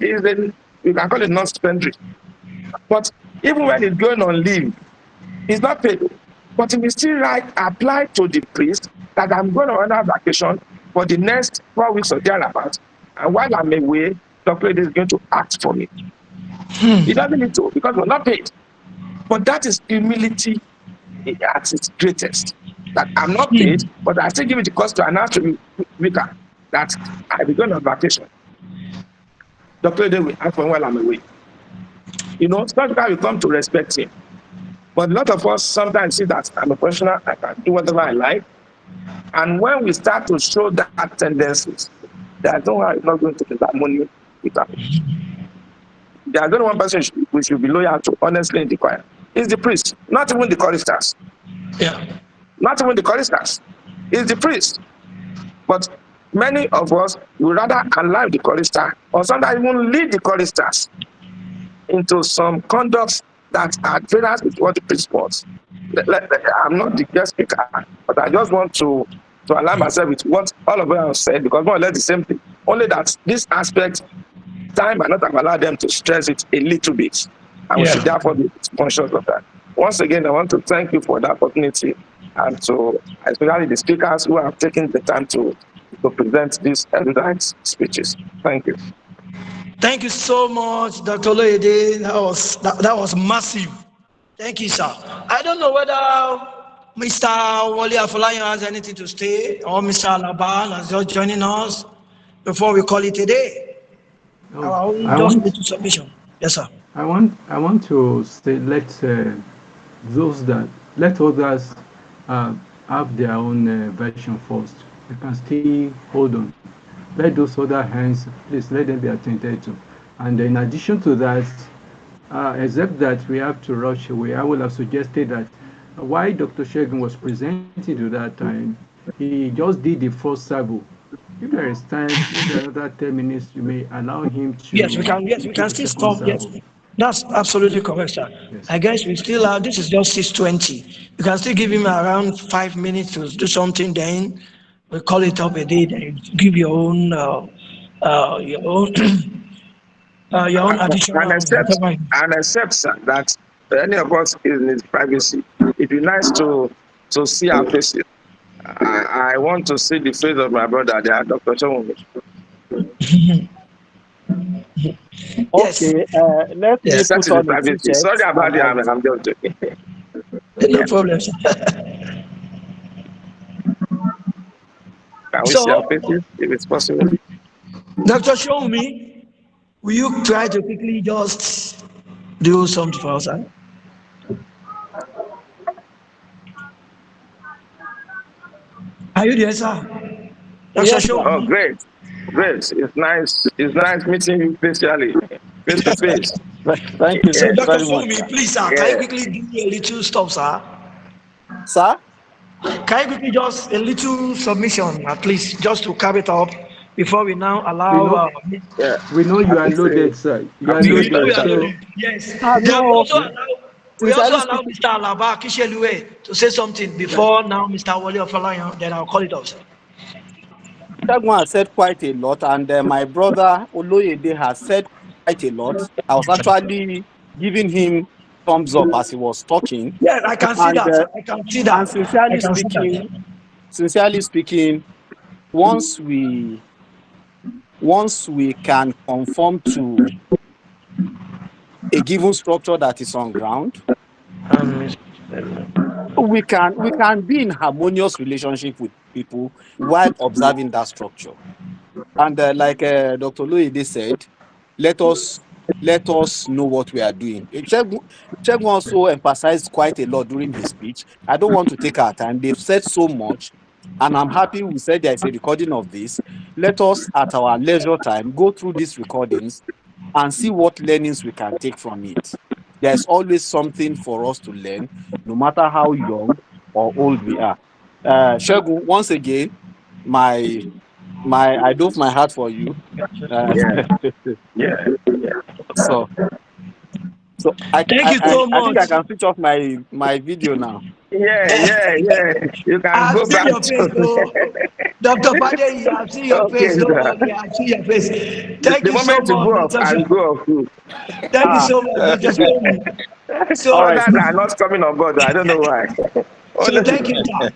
you can call it non-spendthrift. But even when he's going on leave, he's not paid. But he will still apply to the priest that I'm going on another vacation for the next 4 weeks or thereabouts. And while I'm away, Dr. is going to act for me. He doesn't need to, because we're not paid. But that is humility at its greatest. That I'm not paid, but I still give it the cost to announce to me that I be going on vacation. Dr. will ask for while I'm away. You know, sometimes we come to respect him. But a lot of us sometimes see that I'm a professional, I can do whatever I like. And when we start to show that tendencies, there's no way I'm not going to get that money with that. There's only one person we should be loyal to, honestly, in the choir. It's the priest, not even the choristers. Yeah. Not even the choristers. It's the priest. But many of us would rather allow the chorister, or sometimes even lead the choristers into some conducts that are trainers with what principles. I'm not the guest speaker, but I just want to align myself with what all of them have said, because more or less the same thing. Only that this aspect, time might not have allowed them to stress it a little bit, and we should therefore be conscious of that. Once again, I want to thank you for the opportunity, and to especially the speakers who have taken the time to present these erudite speeches. Thank you. Thank you so much, Dr. Loyede. That was massive. Thank you, sir. I don't know whether Mr. Wale Afolayan has anything to say, or Mr. Alaban is just joining us before we call it a day. Oh, Just need to submission. Yes, sir. I want to say let others have their own version first. They can still hold on. Let those other hands, please let them be attended to. And in addition to that, except that we have to rush away, I would have suggested that while Dr. Shegun was presenting to that time, he just did the first salvo. If there is time, if there are another 10 minutes, you may allow him to. Yes, we can. Yes, we can still stop. Yes, that's absolutely correct, sir. Yes. I guess we still have. This is just 6:20. We can still give him around 5 minutes to do something. Then we call it up a day. Then you give your own additional. And except sir, that any of us is in his privacy, it'd be nice to see our faces. I want to see the face of my brother there, Dr. Chowumi. Okay, let me put on a t-shirt. Sorry about that, I'm just joking. No problem, sir. Can we see our faces, if it's possible? Dr. Chowumi, will you try to quickly just do something for us, sir? Are you there, sir? Yes, oh, great. It's nice meeting you facially, face to face. Thank you, so, sir. Dr. Femi, please, sir, can you quickly do a little stop, sir? Sir? Can you quickly just a little submission, at least, just to cap it up before we now allow? We know you are loaded, sir. You are loaded. Yes. We also allow Mr. Alaba Kishelue to say something before now, Mr. Wale Afolayan. Then I'll call it off, sir. That one has said quite a lot, and my brother Oloyede has said quite a lot. I was actually giving him thumbs up as he was talking. Yeah, I can see that. I can see that. And sincerely speaking, once we can conform to a given structure that is on ground, we can be in harmonious relationship with people while observing that structure. And like Dr. Loyede said, let us know what we are doing. Chegun also emphasized quite a lot during his speech. I don't want to take our time. They've said so much, and I'm happy we said there is a recording of this. Let us, at our leisure time, go through these recordings and see what learnings we can take from it. There's always something for us to learn, no matter how young or old we are. Shegun, once again, I dove my heart for you. So I thank you so much. I think I can switch off my video now. Yeah. You can go back. Your face, Dr. Fadeyi, I've seen your face. Don't worry, I've seen your face. Thank you so much. I'll go off. Thank you so much, Dr. Fadeyi. So others are not coming on board. I don't know why. So thank you, sir.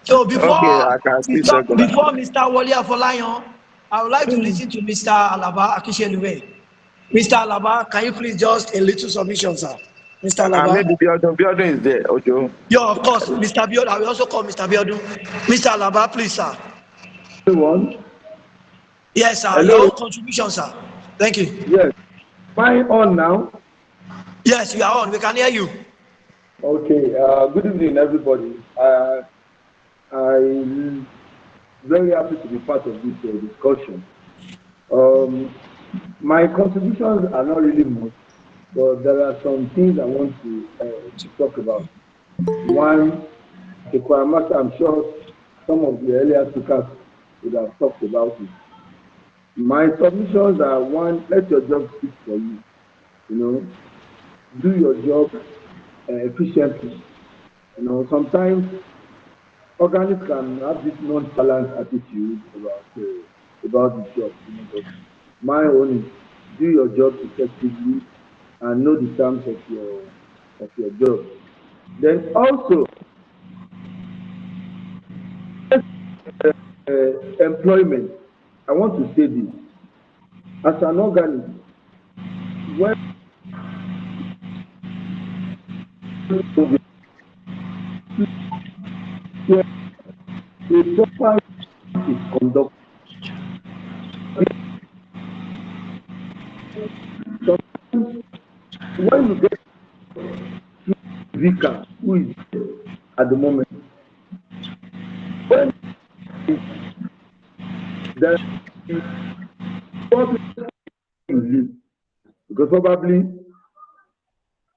So before Mr. Wale Afolayan, I would like to listen to Mr. Alaba Akishelue. Mr. Alaba, can you please just a little submission, sir? Mr. Alaba. Maybe Biodun is there, Ojo. Yeah, of course, Mr. Biodun. I will also call Mr. Biodun. Mr. Alaba, please, sir. Everyone. Yes, sir. Hello. Your contribution, sir. Thank you. Yes. Am I on now? Yes, you are on. We can hear you. Okay. Good evening, everybody. I'm very happy to be part of this discussion. My contributions are not really much, but there are some things I want to talk about. One, the choir master, I'm sure some of the earlier speakers would have talked about it. My submissions are: one, let your job speak for you. do your job efficiently. You know, sometimes organists can have this nonchalant attitude about the job. You know, but my own is do your job effectively and know the terms of your job. Then also employment. I want to say this as an organist when a proper is conducted, sometimes when you get vicar who is at the moment, when there is problem you leave, because probably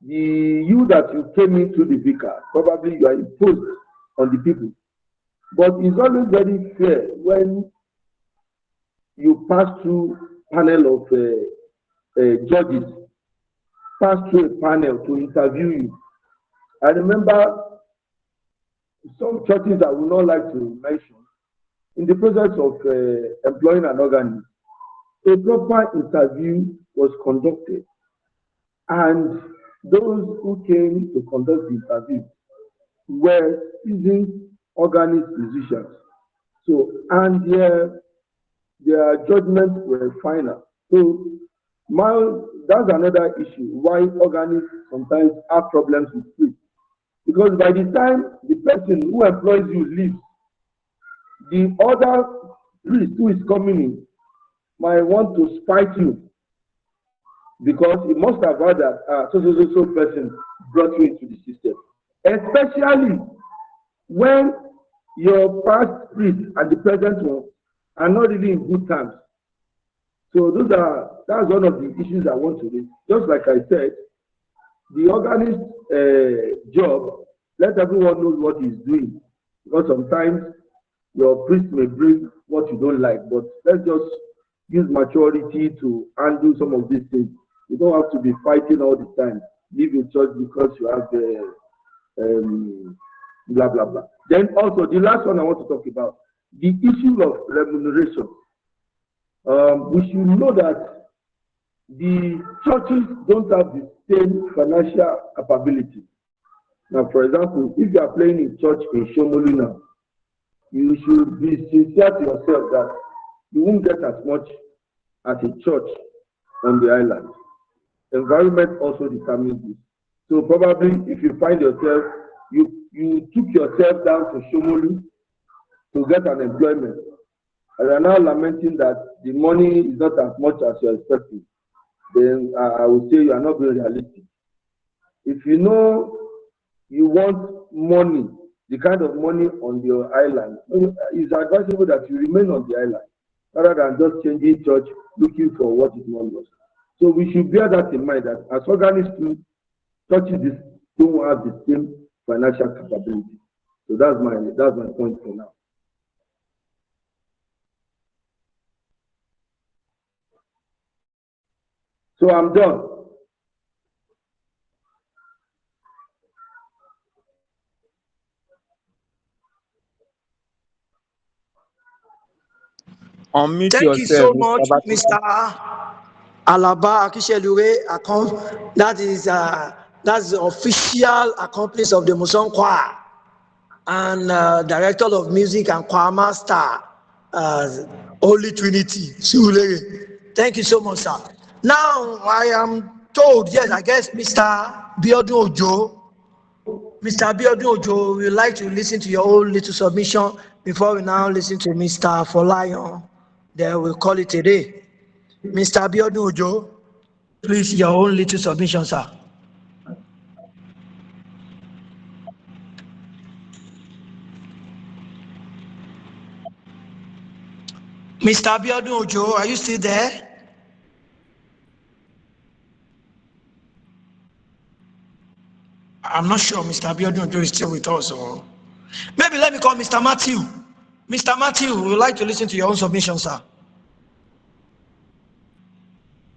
you that you came into the vicar, probably you are imposed on the people. But it's always very fair when you pass through panel of judges, pass through a panel to interview you. I remember some churches I would not like to mention, in the process of employing an organist, a proper interview was conducted, and those who came to conduct the interview were seasoned organist musicians. So, and their judgments were final. So, that's another issue why organists sometimes have problems with faith. Because by the time the person who employs you leaves, the other priest who is coming in might want to spite you because he must have heard that so person brought you into the system. Especially when your past priest and the present one are not really in good terms. So that's one of the issues I want to raise. Just like I said, the organist job, let everyone know what he's doing. Because sometimes your priest may bring what you don't like, but let's just use maturity to undo some of these things. You don't have to be fighting all the time. Leave your church because you have blah, blah, blah. Then also, the last one I want to talk about, the issue of remuneration. We should know that the churches don't have the same financial capability. Now, for example, if you are playing in church in Shomolu now, you should be sincere to yourself that you won't get as much as a church on the island. Environment also determines this. So probably if you find yourself, you took yourself down to Shomolu to get an employment, and you are now lamenting that the money is not as much as you're expecting, then I would say you are not being realistic. If you know you want money, the kind of money on your island, it's advisable that you remain on the island rather than just changing church looking for what is not lost. So we should bear that in mind that as organists, churches don't have the same financial capability. So that's my point for now. So I'm done. Unmute Thank you yourself, so Mr. much, Batista. Mr. Alaba Akishelure Akon. That's the official accomplice of the Muson Choir and director of music and choir master, Holy Trinity. Thank you so much, sir. Now I am told, yes, I guess Mr. Biodun Ojo. Mr. Biodun Ojo, we would like to listen to your own little submission before we now listen to Mr. Folayan. Then we'll call it a day. Mr. Biodun Ojo, please, your own little submission, sir. Mr. Biodun Ojo, are you still there? I'm not sure Mr. Biodun Ojo is still with us. Or maybe let me call Mr. Matthew. Mr. Matthew, we would like to listen to your own submission, sir.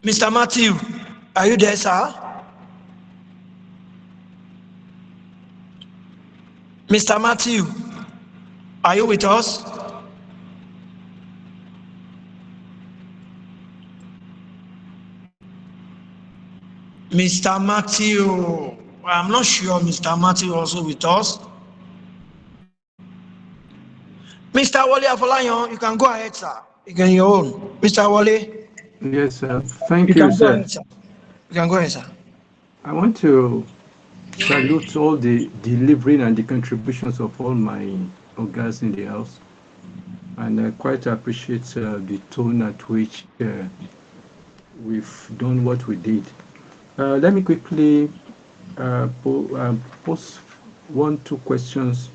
Mr. Matthew, are you there, sir? Mr. Matthew, are you with us? Mr. Matthew, I'm not sure Mr. Matthew also with us. Mr. Wale Afolayan, you can go ahead, sir. You can your own. Mr. Wale, Yes, sir. you Thank you, can go sir. ahead, sir. You can go ahead, sir. I want to salute all the delivery and the contributions of all my organs in the house. And I quite appreciate the tone at which we've done what we did. Let me quickly pose one, two questions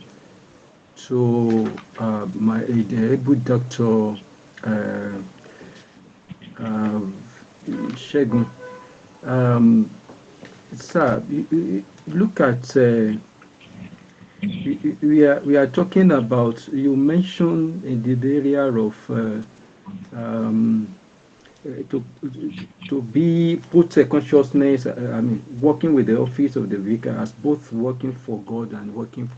to the able Dr. Uh, uh, Shegun. Um, Sir, look at we are talking about, you mentioned in the area of um, to be put a consciousness. I mean, working with the office of the vicar as both working for God and working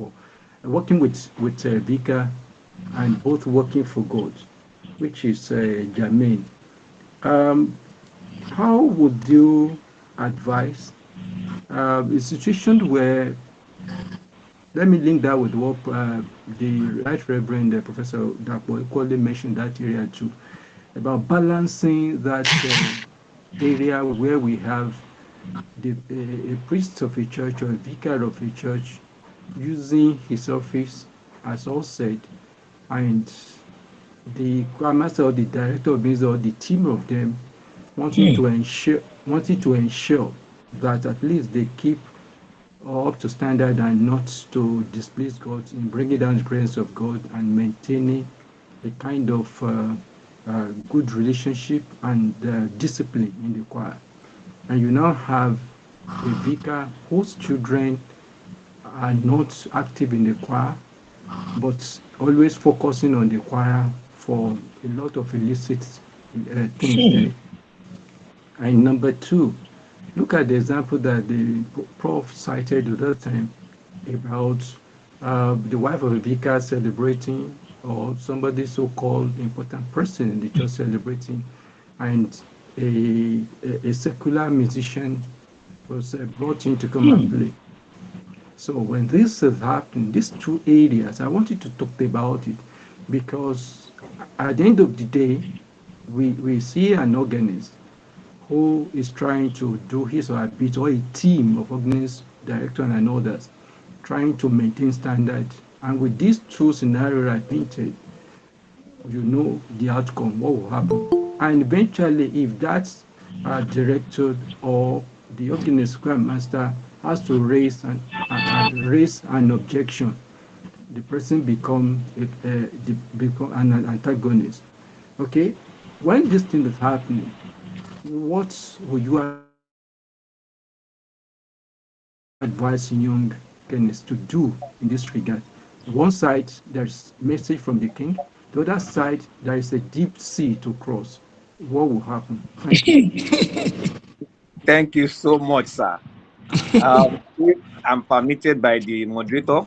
with vicar and both working for God, which is germane. Um, how would you advise a situation where, let me link that with what the Right Reverend Professor Dapo equally mentioned that area too, about balancing that area where we have a priest of a church or a vicar of a church using his office, as all said, and the choir master or the director of music or the team of them wanting to ensure that at least they keep up to standard and not to displease God in bringing down the presence of God and maintaining a kind of good relationship and discipline in the choir. And you now have a vicar whose children are not active in the choir, but always focusing on the choir for a lot of illicit things there. And number two, look at the example that the Prof cited the other time about the wife of a vicar celebrating, or somebody so-called important person in the church celebrating, and a secular musician was brought in to come and play. So when this is happening, these two areas, I wanted to talk about it because at the end of the day, we see an organist who is trying to do his or her bit, or a team of organist director and others trying to maintain standard. And with these two scenarios I painted, you know the outcome, what will happen. And eventually, if that director or the organist scrum master has to raise an objection, the person become an antagonist. Okay, when this thing is happening, what would you advise young Kenyans to do in this regard? One side, there's message from the king. The other side, there is a deep sea to cross. What will happen? Thank you. Thank you so much, sir. If I'm permitted by the moderator,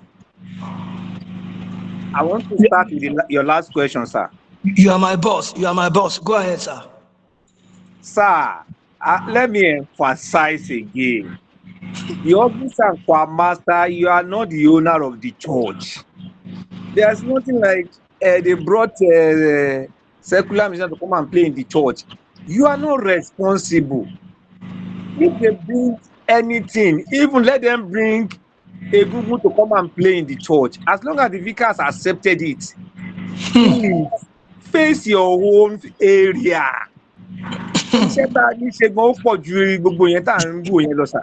I want to start with your last question, sir. You are my boss. You are my boss. Go ahead, sir. Sir, let me emphasize again. The office and choir master, you are not the owner of the church. There's nothing like they brought secular musicians to come and play in the church. You are not responsible. If they bring anything, even let them bring a Google to come and play in the church. As long as the vicar has accepted it, please face your own area. Iṣẹ́ tá a ní ṣe gan ó pọ̀ ju gbogbo yẹn tá à ń wò yẹn lọ sà.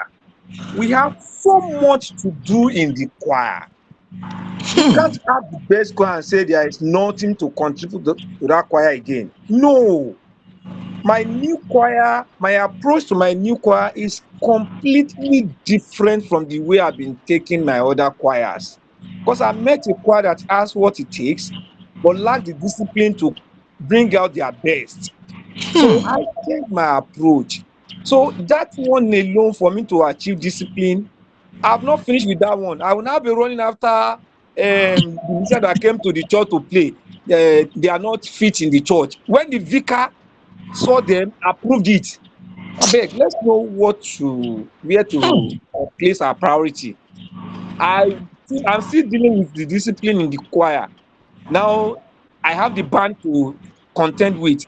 We have so much to do in the choir. We can't have the best choir and say there is nothing to contribute to that choir again. No. My new choir, my approach to my new choir is completely different from the way I've been taking my other choirs. Because I met a choir that has what it takes, but lack the discipline to bring out their best. So I changed my approach. So that one alone for me to achieve discipline, I've not finished with that one. I will now be running after the musicians that came to the church to play, they are not fit in the church. When the vicar saw them, approved it. Abeg, let's know where to place our priority. I'm still dealing with the discipline in the choir. Now I have the band to contend with.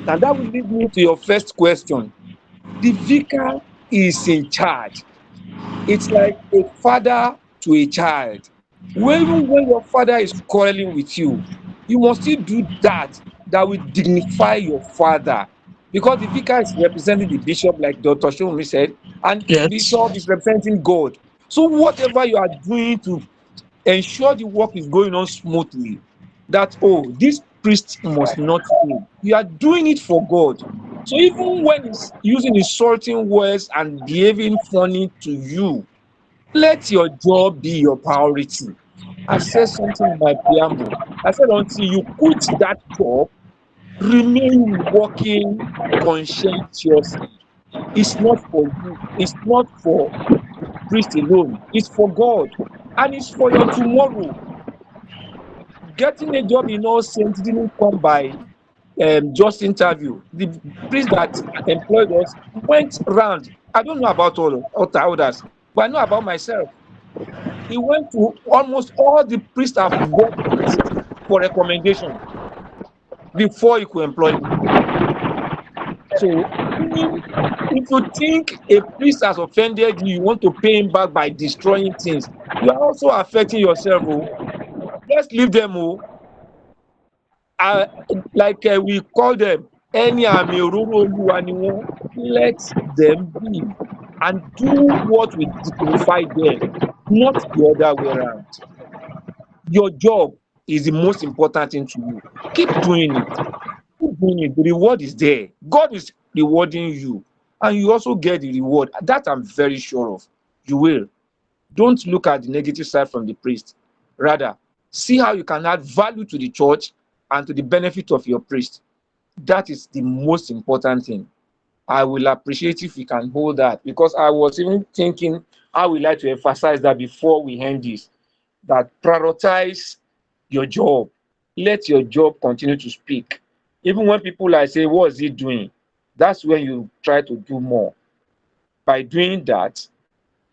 And that will lead me to your first question. The vicar is in charge. It's like a father to a child. Even when your father is quarreling with you, you must still do that will dignify your father. Because the vicar is representing the bishop, like Dr. Shomi said, and Yes. bishop is representing God. So whatever you are doing to ensure the work is going on smoothly, that, oh, this priest must not fail. You are doing it for God. So even when he's using insulting words and behaving funny to you, let your job be your priority. I said something in my preamble. I said until you quit that job, remain working conscientiously. It's not for you. It's not for the priest alone. It's for God. And it's for your tomorrow. Getting a job in All Saints didn't come by just interview. The priest that employed us went round. I don't know about all others, but I know about myself. He went to almost all the priests I've worked with for recommendation before he could employ me. So if you think a priest has offended you, you want to pay him back by destroying things, you are also affecting yourself. Oh, let's leave them. Oh, like we call them, any àmì òróró Olúwa ni wọ́n. Let them be and do what will dignify them, not the other way around. Your job is the most important thing to you. Keep doing it. Keep doing it. The reward is there. God is rewarding you, and you also get the reward. That I'm very sure of. You will. Don't look at the negative side from the priest. Rather, see how you can add value to the church and to the benefit of your priest. That is the most important thing. I will appreciate if we can hold that, because I was even thinking how we like to emphasize that before we end this, that prioritize your job. Let your job continue to speak. Even when people are saying, what is he doing? That's when you try to do more. By doing that,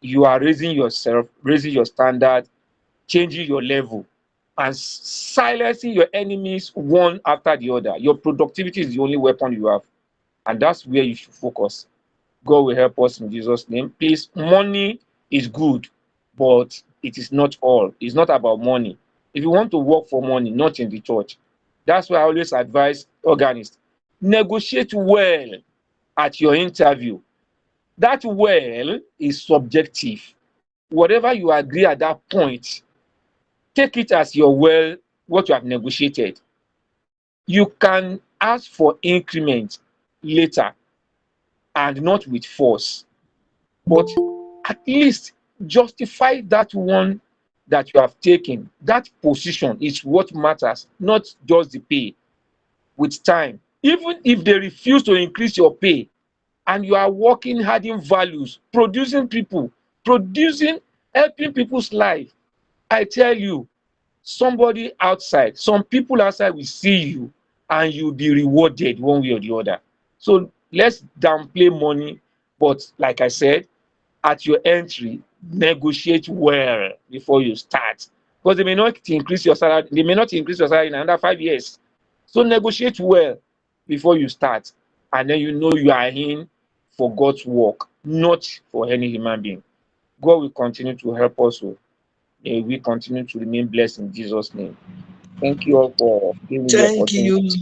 you are raising yourself, raising your standard, changing your level, and silencing your enemies one after the other. Your productivity is the only weapon you have, and that's where you should focus. God will help us in Jesus' name. Please, money is good, but it is not all. It's not about money. If you want to work for money, not in the church. That's why I always advise organists, negotiate well at your interview. That well is subjective. Whatever you agree at that point, take it as your well, what you have negotiated. You can ask for increment later and not with force, but at least justify that one that you have taken. That position is what matters, not just the pay. With time, even if they refuse to increase your pay and you are working, adding values, producing people, producing, helping people's life, I tell you, somebody outside, some people outside will see you and you'll be rewarded one way or the other. So let's downplay money, but like I said, at your entry, negotiate well before you start, because they may not increase your salary. They may not increase your salary in another 5 years. So negotiate well before you start, and then you know you are in for God's work, not for any human being. God will continue to help us. May we continue to remain blessed in Jesus' name. Thank you all for giving me the Thank opportunity.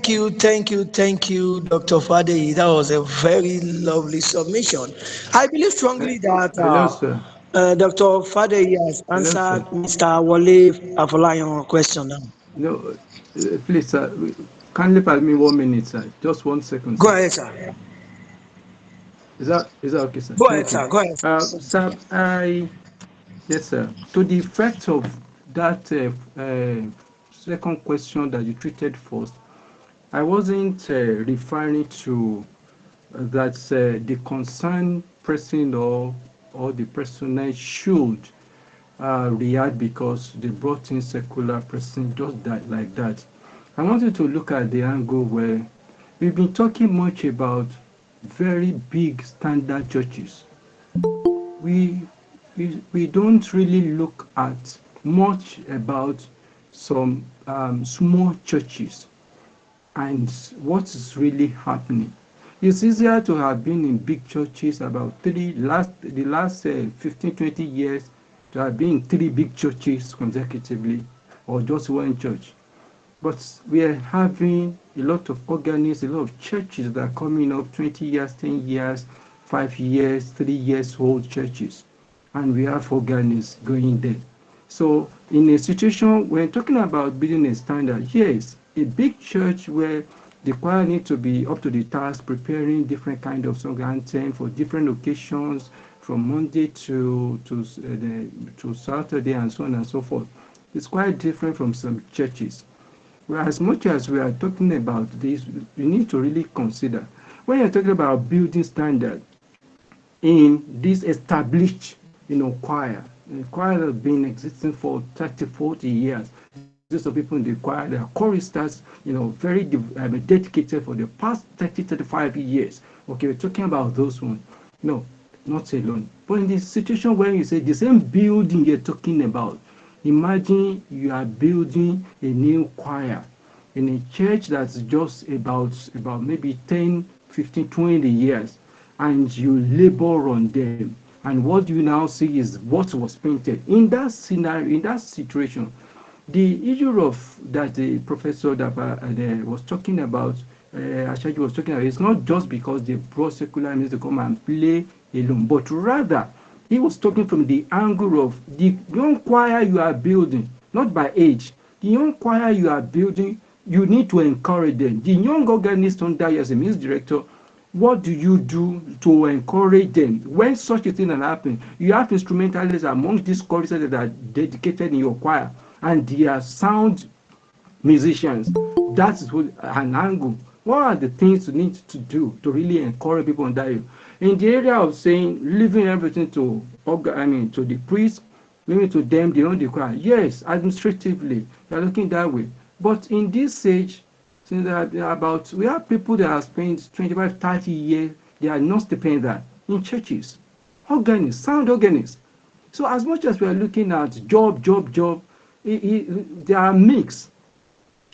you. Thank you, Dr. Fadeyi. That was a very lovely submission. I believe strongly that Hello, sir. Dr. Fadeyi has Hello, answered sir. Mr. Wale Afolayan's question now. No, please, sir. Kindly pardon me 1 minute, sir. Just 1 second, Go sir. ahead, sir. Is that okay, sir? Go ahead, Thank you. sir. Go ahead. Sir, yes, sir. To the effect of that second question that you treated first, I wasn't referring to that the concerned person or the personnel should react because they brought in secular person just that like that. I want you to look at the angle where we've been talking much about very big standard churches. We we don't really look at much about some small churches and what is really happening. It's easier to have been in big churches about the last 15, 20 years to have been in three big churches consecutively or just one church. But we are having a lot of organists, a lot of churches that are coming up 20 years, 10 years, 5 years, 3 years old churches. And we have organists going there. So in a situation when talking about building a standard, yes, a big church where the choir need to be up to the task, preparing different kind of song anthem for different occasions, from Monday to Saturday and so on and so forth. It's quite different from some churches. Well, as much as we are talking about this, you need to really consider when you're talking about building standard in this established, choir. The choir has been existing for 30, 40 years. These are people in the choir, they are choristers, very dedicated for the past 30, 35 years. Okay, we're talking about those ones. No, not alone. But in this situation where you say the same building you're talking about, imagine you are building a new choir in a church that's just about maybe 10, 15, 20 years, and you labor on them. And what you now see is what was painted. In that scenario, in that situation, the issue of that the professor that was talking about, Asaju was talking about, it's not just because they brought secular music to come and play alone, but rather he was talking from the angle of the young choir you are building, not by age. The young choir you are building, you need to encourage them. The young organist under you as a music director, what do you do to encourage them when such a thing has happened? You have instrumentalists among these choristers that are dedicated in your choir, and they are sound musicians. That is what an angle. What are the things you need to do to really encourage people under you? In the area of saying leaving everything to to the priest, leaving to them, they own the choir. Yes, administratively, they are looking that way. But in this age, since about we have people that have spent 25, 30 years, they are not stipended in churches. Organists, sound organists. So as much as we are looking at job, they are mixed.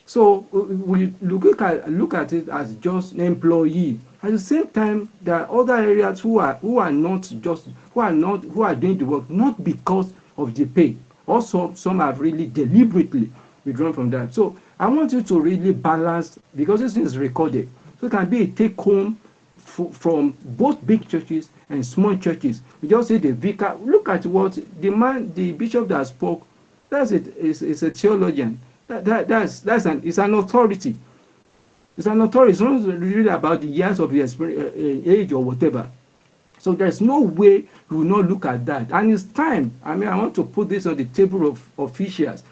So we look at it as just an employee. At the same time, there are other areas who are not just who are doing the work not because of the pay. Also, some have really deliberately withdrawn from that. So I want you to really balance because this is recorded. So it can be a take home from both big churches and small churches. We just say the vicar. Look at what the bishop that spoke. That's it. Is a theologian. It's an authority. It's an authority. It's not really about the years of your age or whatever. So there's no way we will not look at that. And it's time. I mean, I want to put this on the table of officials.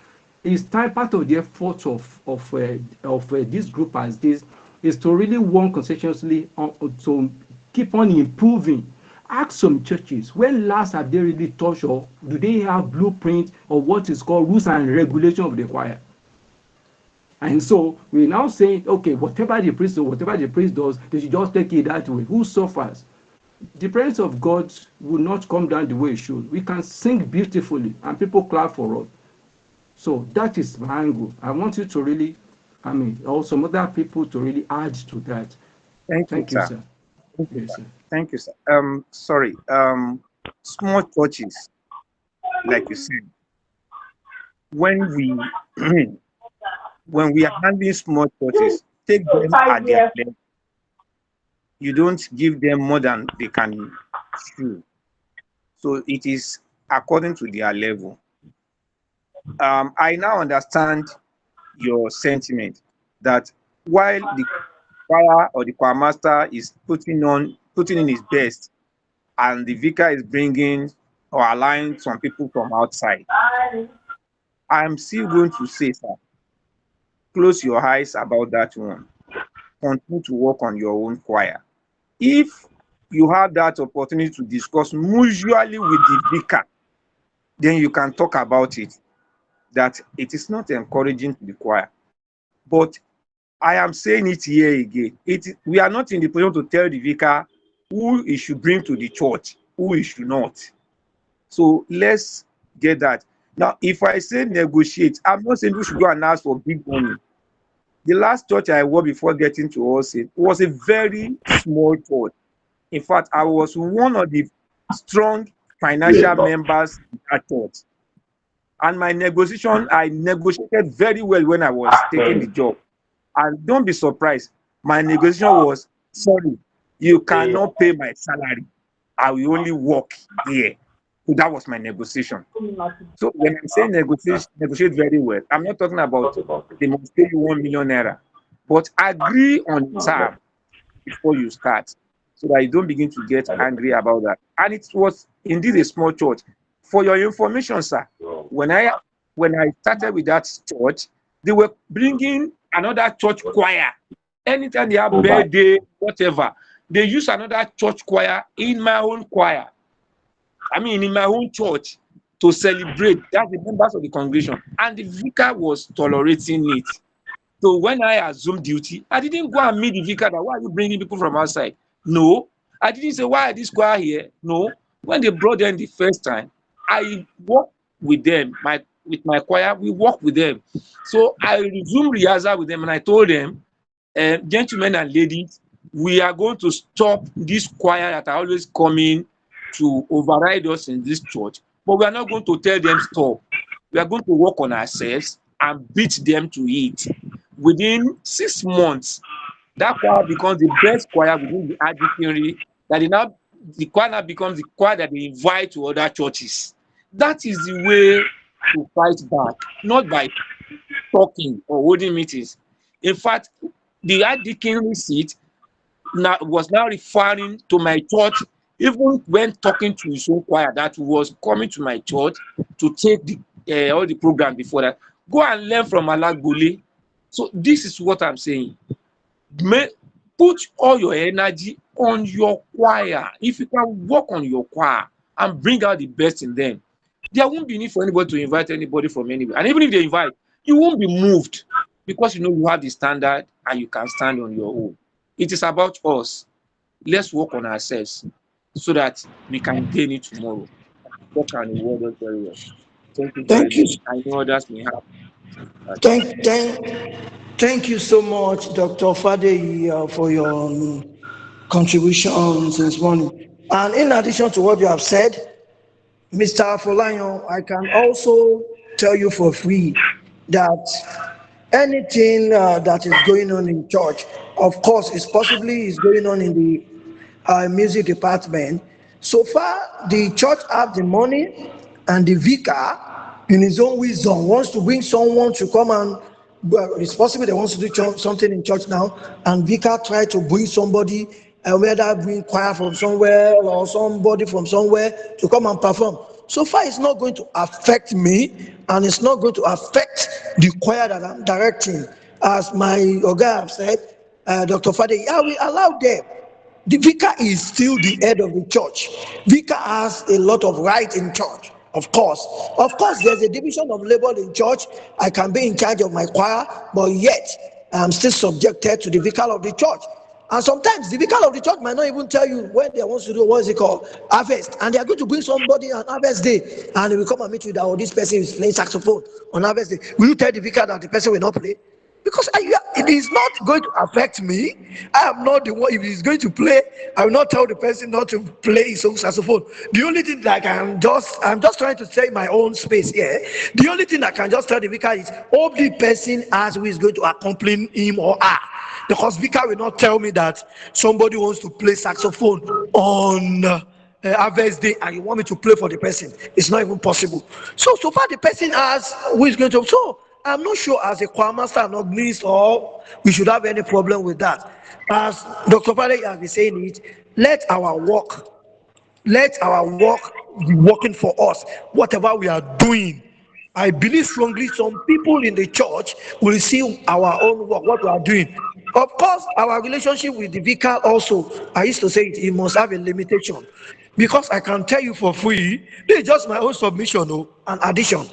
It's time. Part of the effort of this group as this is to really work conscientiously to keep on improving. Ask some churches, when last have they really touched or do they have blueprint or what is called rules and regulation of the choir? And so we now saying, okay, whatever the priest does, they should just take it that way. Who suffers? The presence of God will not come down the way it should. We can sing beautifully and people clap for us. So that is my angle. I want you to really, or some other people to really add to that. Thank you, Thank you, sir. sir. Thank you, Yes, sir. sir. Thank you, sir. Sorry. Small churches, like you said, when we when we are handling small churches, take them at their level. You don't give them more than they can chew. So it is according to their level. I now understand your sentiment that while the choir or the choir master is putting in his best, and the vicar is bringing or allowing some people from outside, I'm still going to say, sir, close your eyes about that one. Continue to work on your own choir. If you have that opportunity to discuss mutually with the vicar, then you can talk about it, that it is not encouraging to the choir. But I am saying it here again. We are not in the position to tell the vicar who he should bring to the church, who he should not. So let's get that. Now, if I say negotiate, I'm not saying we should go and ask for big money. The last church I worked before getting to us was a very small church. In fact, I was one of the strong financial members in that church. And my negotiation, I negotiated very well when I was taking the job. And don't be surprised, my negotiation was, sorry, you cannot pay my salary. I will only work here. So that was my negotiation. So when I'm saying negotiate very well, I'm not talking about they must pay you 1 million naira. But agree on term before you start, so that you don't begin to get angry about that. And it was indeed a small church. For your information, sir, when I started with that church, they were bringing another church choir. Anytime they have birthday, whatever, they use another church choir in my own choir. I mean, in my own church to celebrate. That's the members of the congregation. And the vicar was tolerating it. So when I assumed duty, I didn't go and meet the vicar that, why are you bringing people from outside? No. I didn't say, why are this choir here? No. When they brought them the first time, I worked with them, with my choir, we worked with them. So I resumed rehearsal with them and I told them, gentlemen and ladies, we are going to stop this choir that are always coming to override us in this church, but we are not going to tell them stop. We are going to work on ourselves and beat them to it. Within 6 months, that choir becomes the best choir within the auditory, the choir now becomes the choir that they invite to other churches. That is the way to fight back, not by talking or holding meetings. In fact, the archdeaconry seat was now referring to my church, even when talking to his own choir that was coming to my church to take all the program before that. Go and learn from Alagbole. So this is what I'm saying. Put all your energy on your choir. If you can work on your choir and bring out the best in them, there won't be need for anybody to invite anybody from anywhere. And even if they invite, you won't be moved, because you know you have the standard and you can stand on your own. It is about us. Let's work on ourselves so that we can gain it tomorrow. Work on the world very well. Thank you very Thank you. much. I know others may have. Thank, thank, thank you so much, Dr. Fadeyi, for your contributions this morning. And in addition to what you have said, Mr. Afolayan, I can also tell you for free that anything that is going on in church, of course, is going on in the music department. So far, the church have the money, and the vicar, in his own wisdom, wants to bring someone to come and. Well, it's possible they want to do something in church now, and vicar try to bring somebody, whether bring choir from somewhere or somebody from somewhere to come and perform. So far, it's not going to affect me, and it's not going to affect the choir that I'm directing. As my Oga have said, Dr. Fadeyi, I will allow them. The vicar is still the head of the church. Vicar has a lot of right in church. Of course, there's a division of labor in church. I can be in charge of my choir, but yet I'm still subjected to the vicar of the church. And sometimes the vicar of the church might not even tell you when they want to do, what is it called, harvest, and they are going to bring somebody on harvest day, and they will come and meet you that, oh, this person is playing saxophone on harvest day. Will you tell the vicar that the person will not play? Because it is not going to affect me. I am not the one. If he's going to play, I will not tell the person not to play his own saxophone. The only thing that I'm just trying to say my own space here. The only thing I can just tell the vicar is, hope the person as who is going to accompany him or her. Because vicar will not tell me that somebody wants to play saxophone on harvest day and you want me to play for the person. It's not even possible. So far the person has who is going to. So I'm not sure as a choir master and organist or we should have any problem with that. As Dr. Fadeyi has been saying it, let our work be working for us, whatever we are doing. I believe strongly some people in the church will see our own work, what we are doing. Of course, our relationship with the vicar also, I used to say it must have a limitation. because I can tell you for free, this is just my own submission, an addition.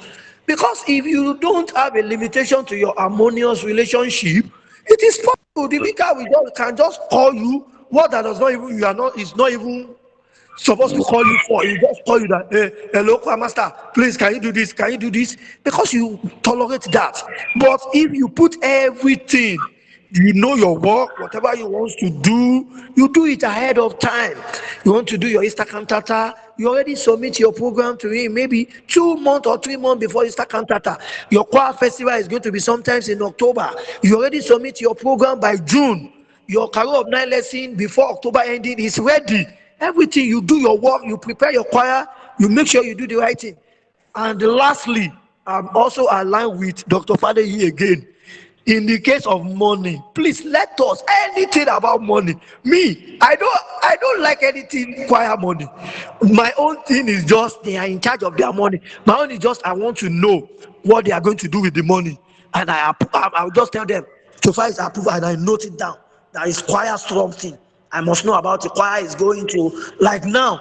Because if you don't have a limitation to your harmonious relationship, it is possible the vicar can just call you what that does not even, you are not, is not even supposed to call you for. He just call you that, hey, hello, choir master, please, can you do this? Can you do this? Because you tolerate that. But if you put everything, you know your work, whatever you want to do, you do it ahead of time. You want to do your Easter cantata, you already submit your program to him maybe 2 months or 3 months before Easter cantata. Your choir festival is going to be sometimes in October. You already submit your program by June. Your career of 9 lesson before October ending is ready. Everything, you do your work, you prepare your choir, you make sure you do the right thing. And lastly, I'm also aligned with Dr. Fadeyi again. In the case of money, please let us anything about money. Me, I don't like anything choir money. My own thing is just they are in charge of their money. My own is just I want to know what they are going to do with the money, and I'll just tell them to find approve and I note it down. That is choir something. I must know about the choir is going to, like now.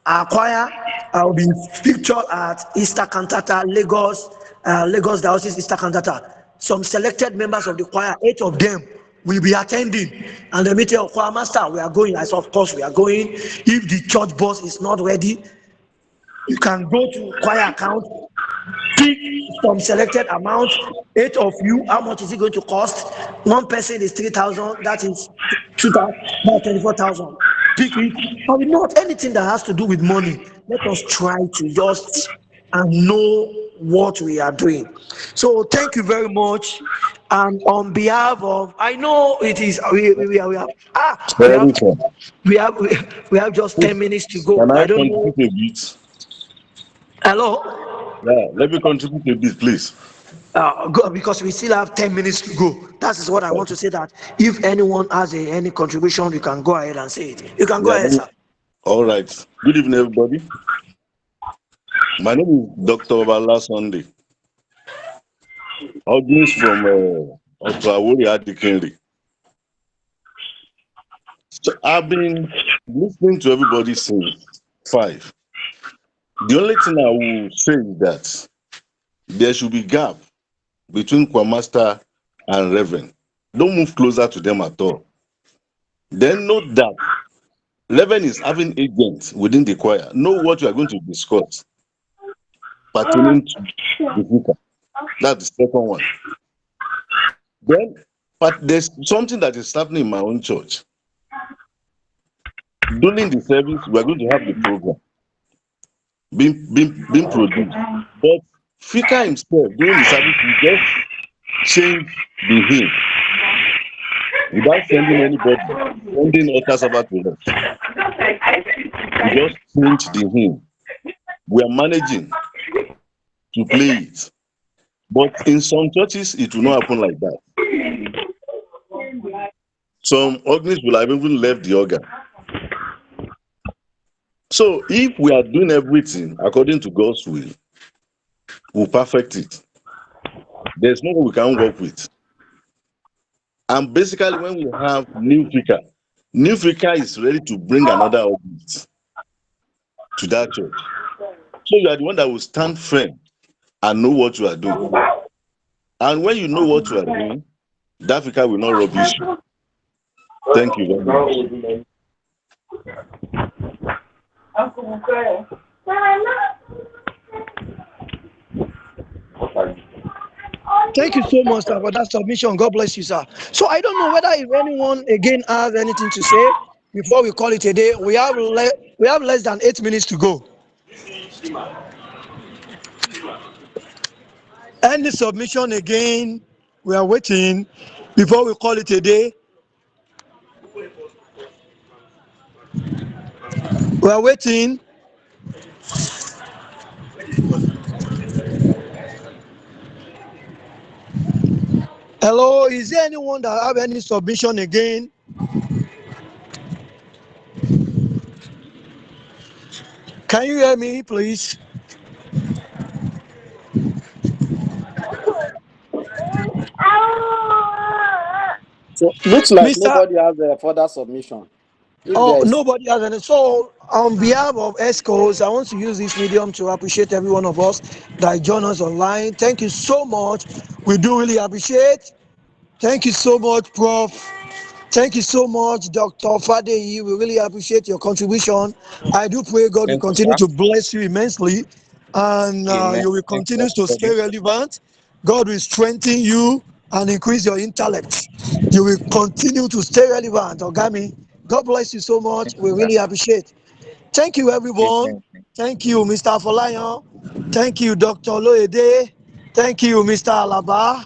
Our choir will be featured at Easter Cantata, Lagos Diocese Easter Cantata. Some selected members of the choir, 8 of them, will be attending. And the meeting of choir master, we are going. As of course, we are going. If the church bus is not ready, you can go to choir account, pick some selected amount. 8 of you, how much is it going to cost? One person is 3,000, that is 2,000, about 24,000. Pick it. And not anything that has to do with money. Let us try to just and know what we are doing. So thank you very much. And on behalf of, I know it is we have we have Very fun. we have just 10 minutes to go. Can I I don't know. contribute a bit? Hello. Yeah, let me contribute a bit, please. Because we still have 10 minutes to go. That is what I want to say, that if anyone has any contribution, you can go ahead and say it. You can go Yeah, ahead, sir. all right. Good evening, everybody. My name is Dr. Bala Sunday. Organist from Otuawori Adikinri. So I've been listening to everybody since 5. The only thing I will say is that there should be gap between choir master and reverend. Don't move closer to them at all. Then note that reverend is having agents within the choir. Know what you are going to discuss pertaining to the vicar. That's the second one. Then, but there's something that is happening in my own church. During the service, we are going to have the program being produced. But Fika himself, during the service, he just changed the hymn without sending anybody, sending ushers over to us. He just changed the hymn. We are managing to play it. But in some churches, it will not happen like that. Some organists will have even left the organ. So if we are doing everything according to God's will, we'll perfect it. There's no one we can work with. And basically, when we have new vicar is ready to bring another organist to that church. So you are the one that will stand firm and know what you are doing. And when you know what you are doing, that vicar will not rubbish you. Thank you very much. Thank you so much, sir, for that submission. God bless you, sir. So I don't know whether if anyone again has anything to say before we call it a day. We have less than 8 minutes to go. Any submission again? We are waiting before we call it a day. We are waiting. Hello, is there anyone that have any submission again? Can you hear me, please? So looks like Mr. nobody has a further submission. Oh, nobody has any. So, on behalf of ESCOs, I want to use this medium to appreciate every one of us that join us online. Thank you so much. We do really appreciate. Thank you so much, Prof. Thank you so much, Dr. Fadeyi. We really appreciate your contribution. I do pray God will Thank you, continue sir. to bless you immensely, and Amen. you will Thank you, continue to stay everybody. relevant. God will strengthen you and increase your intellect. You will continue to stay relevant, Ogami. God bless you so much. Thank you, We sir. really appreciate. Thank you, everyone. Amen. Thank you, Mr. Folayan. Thank you, Dr. Loede. Thank you, Mr. Alaba.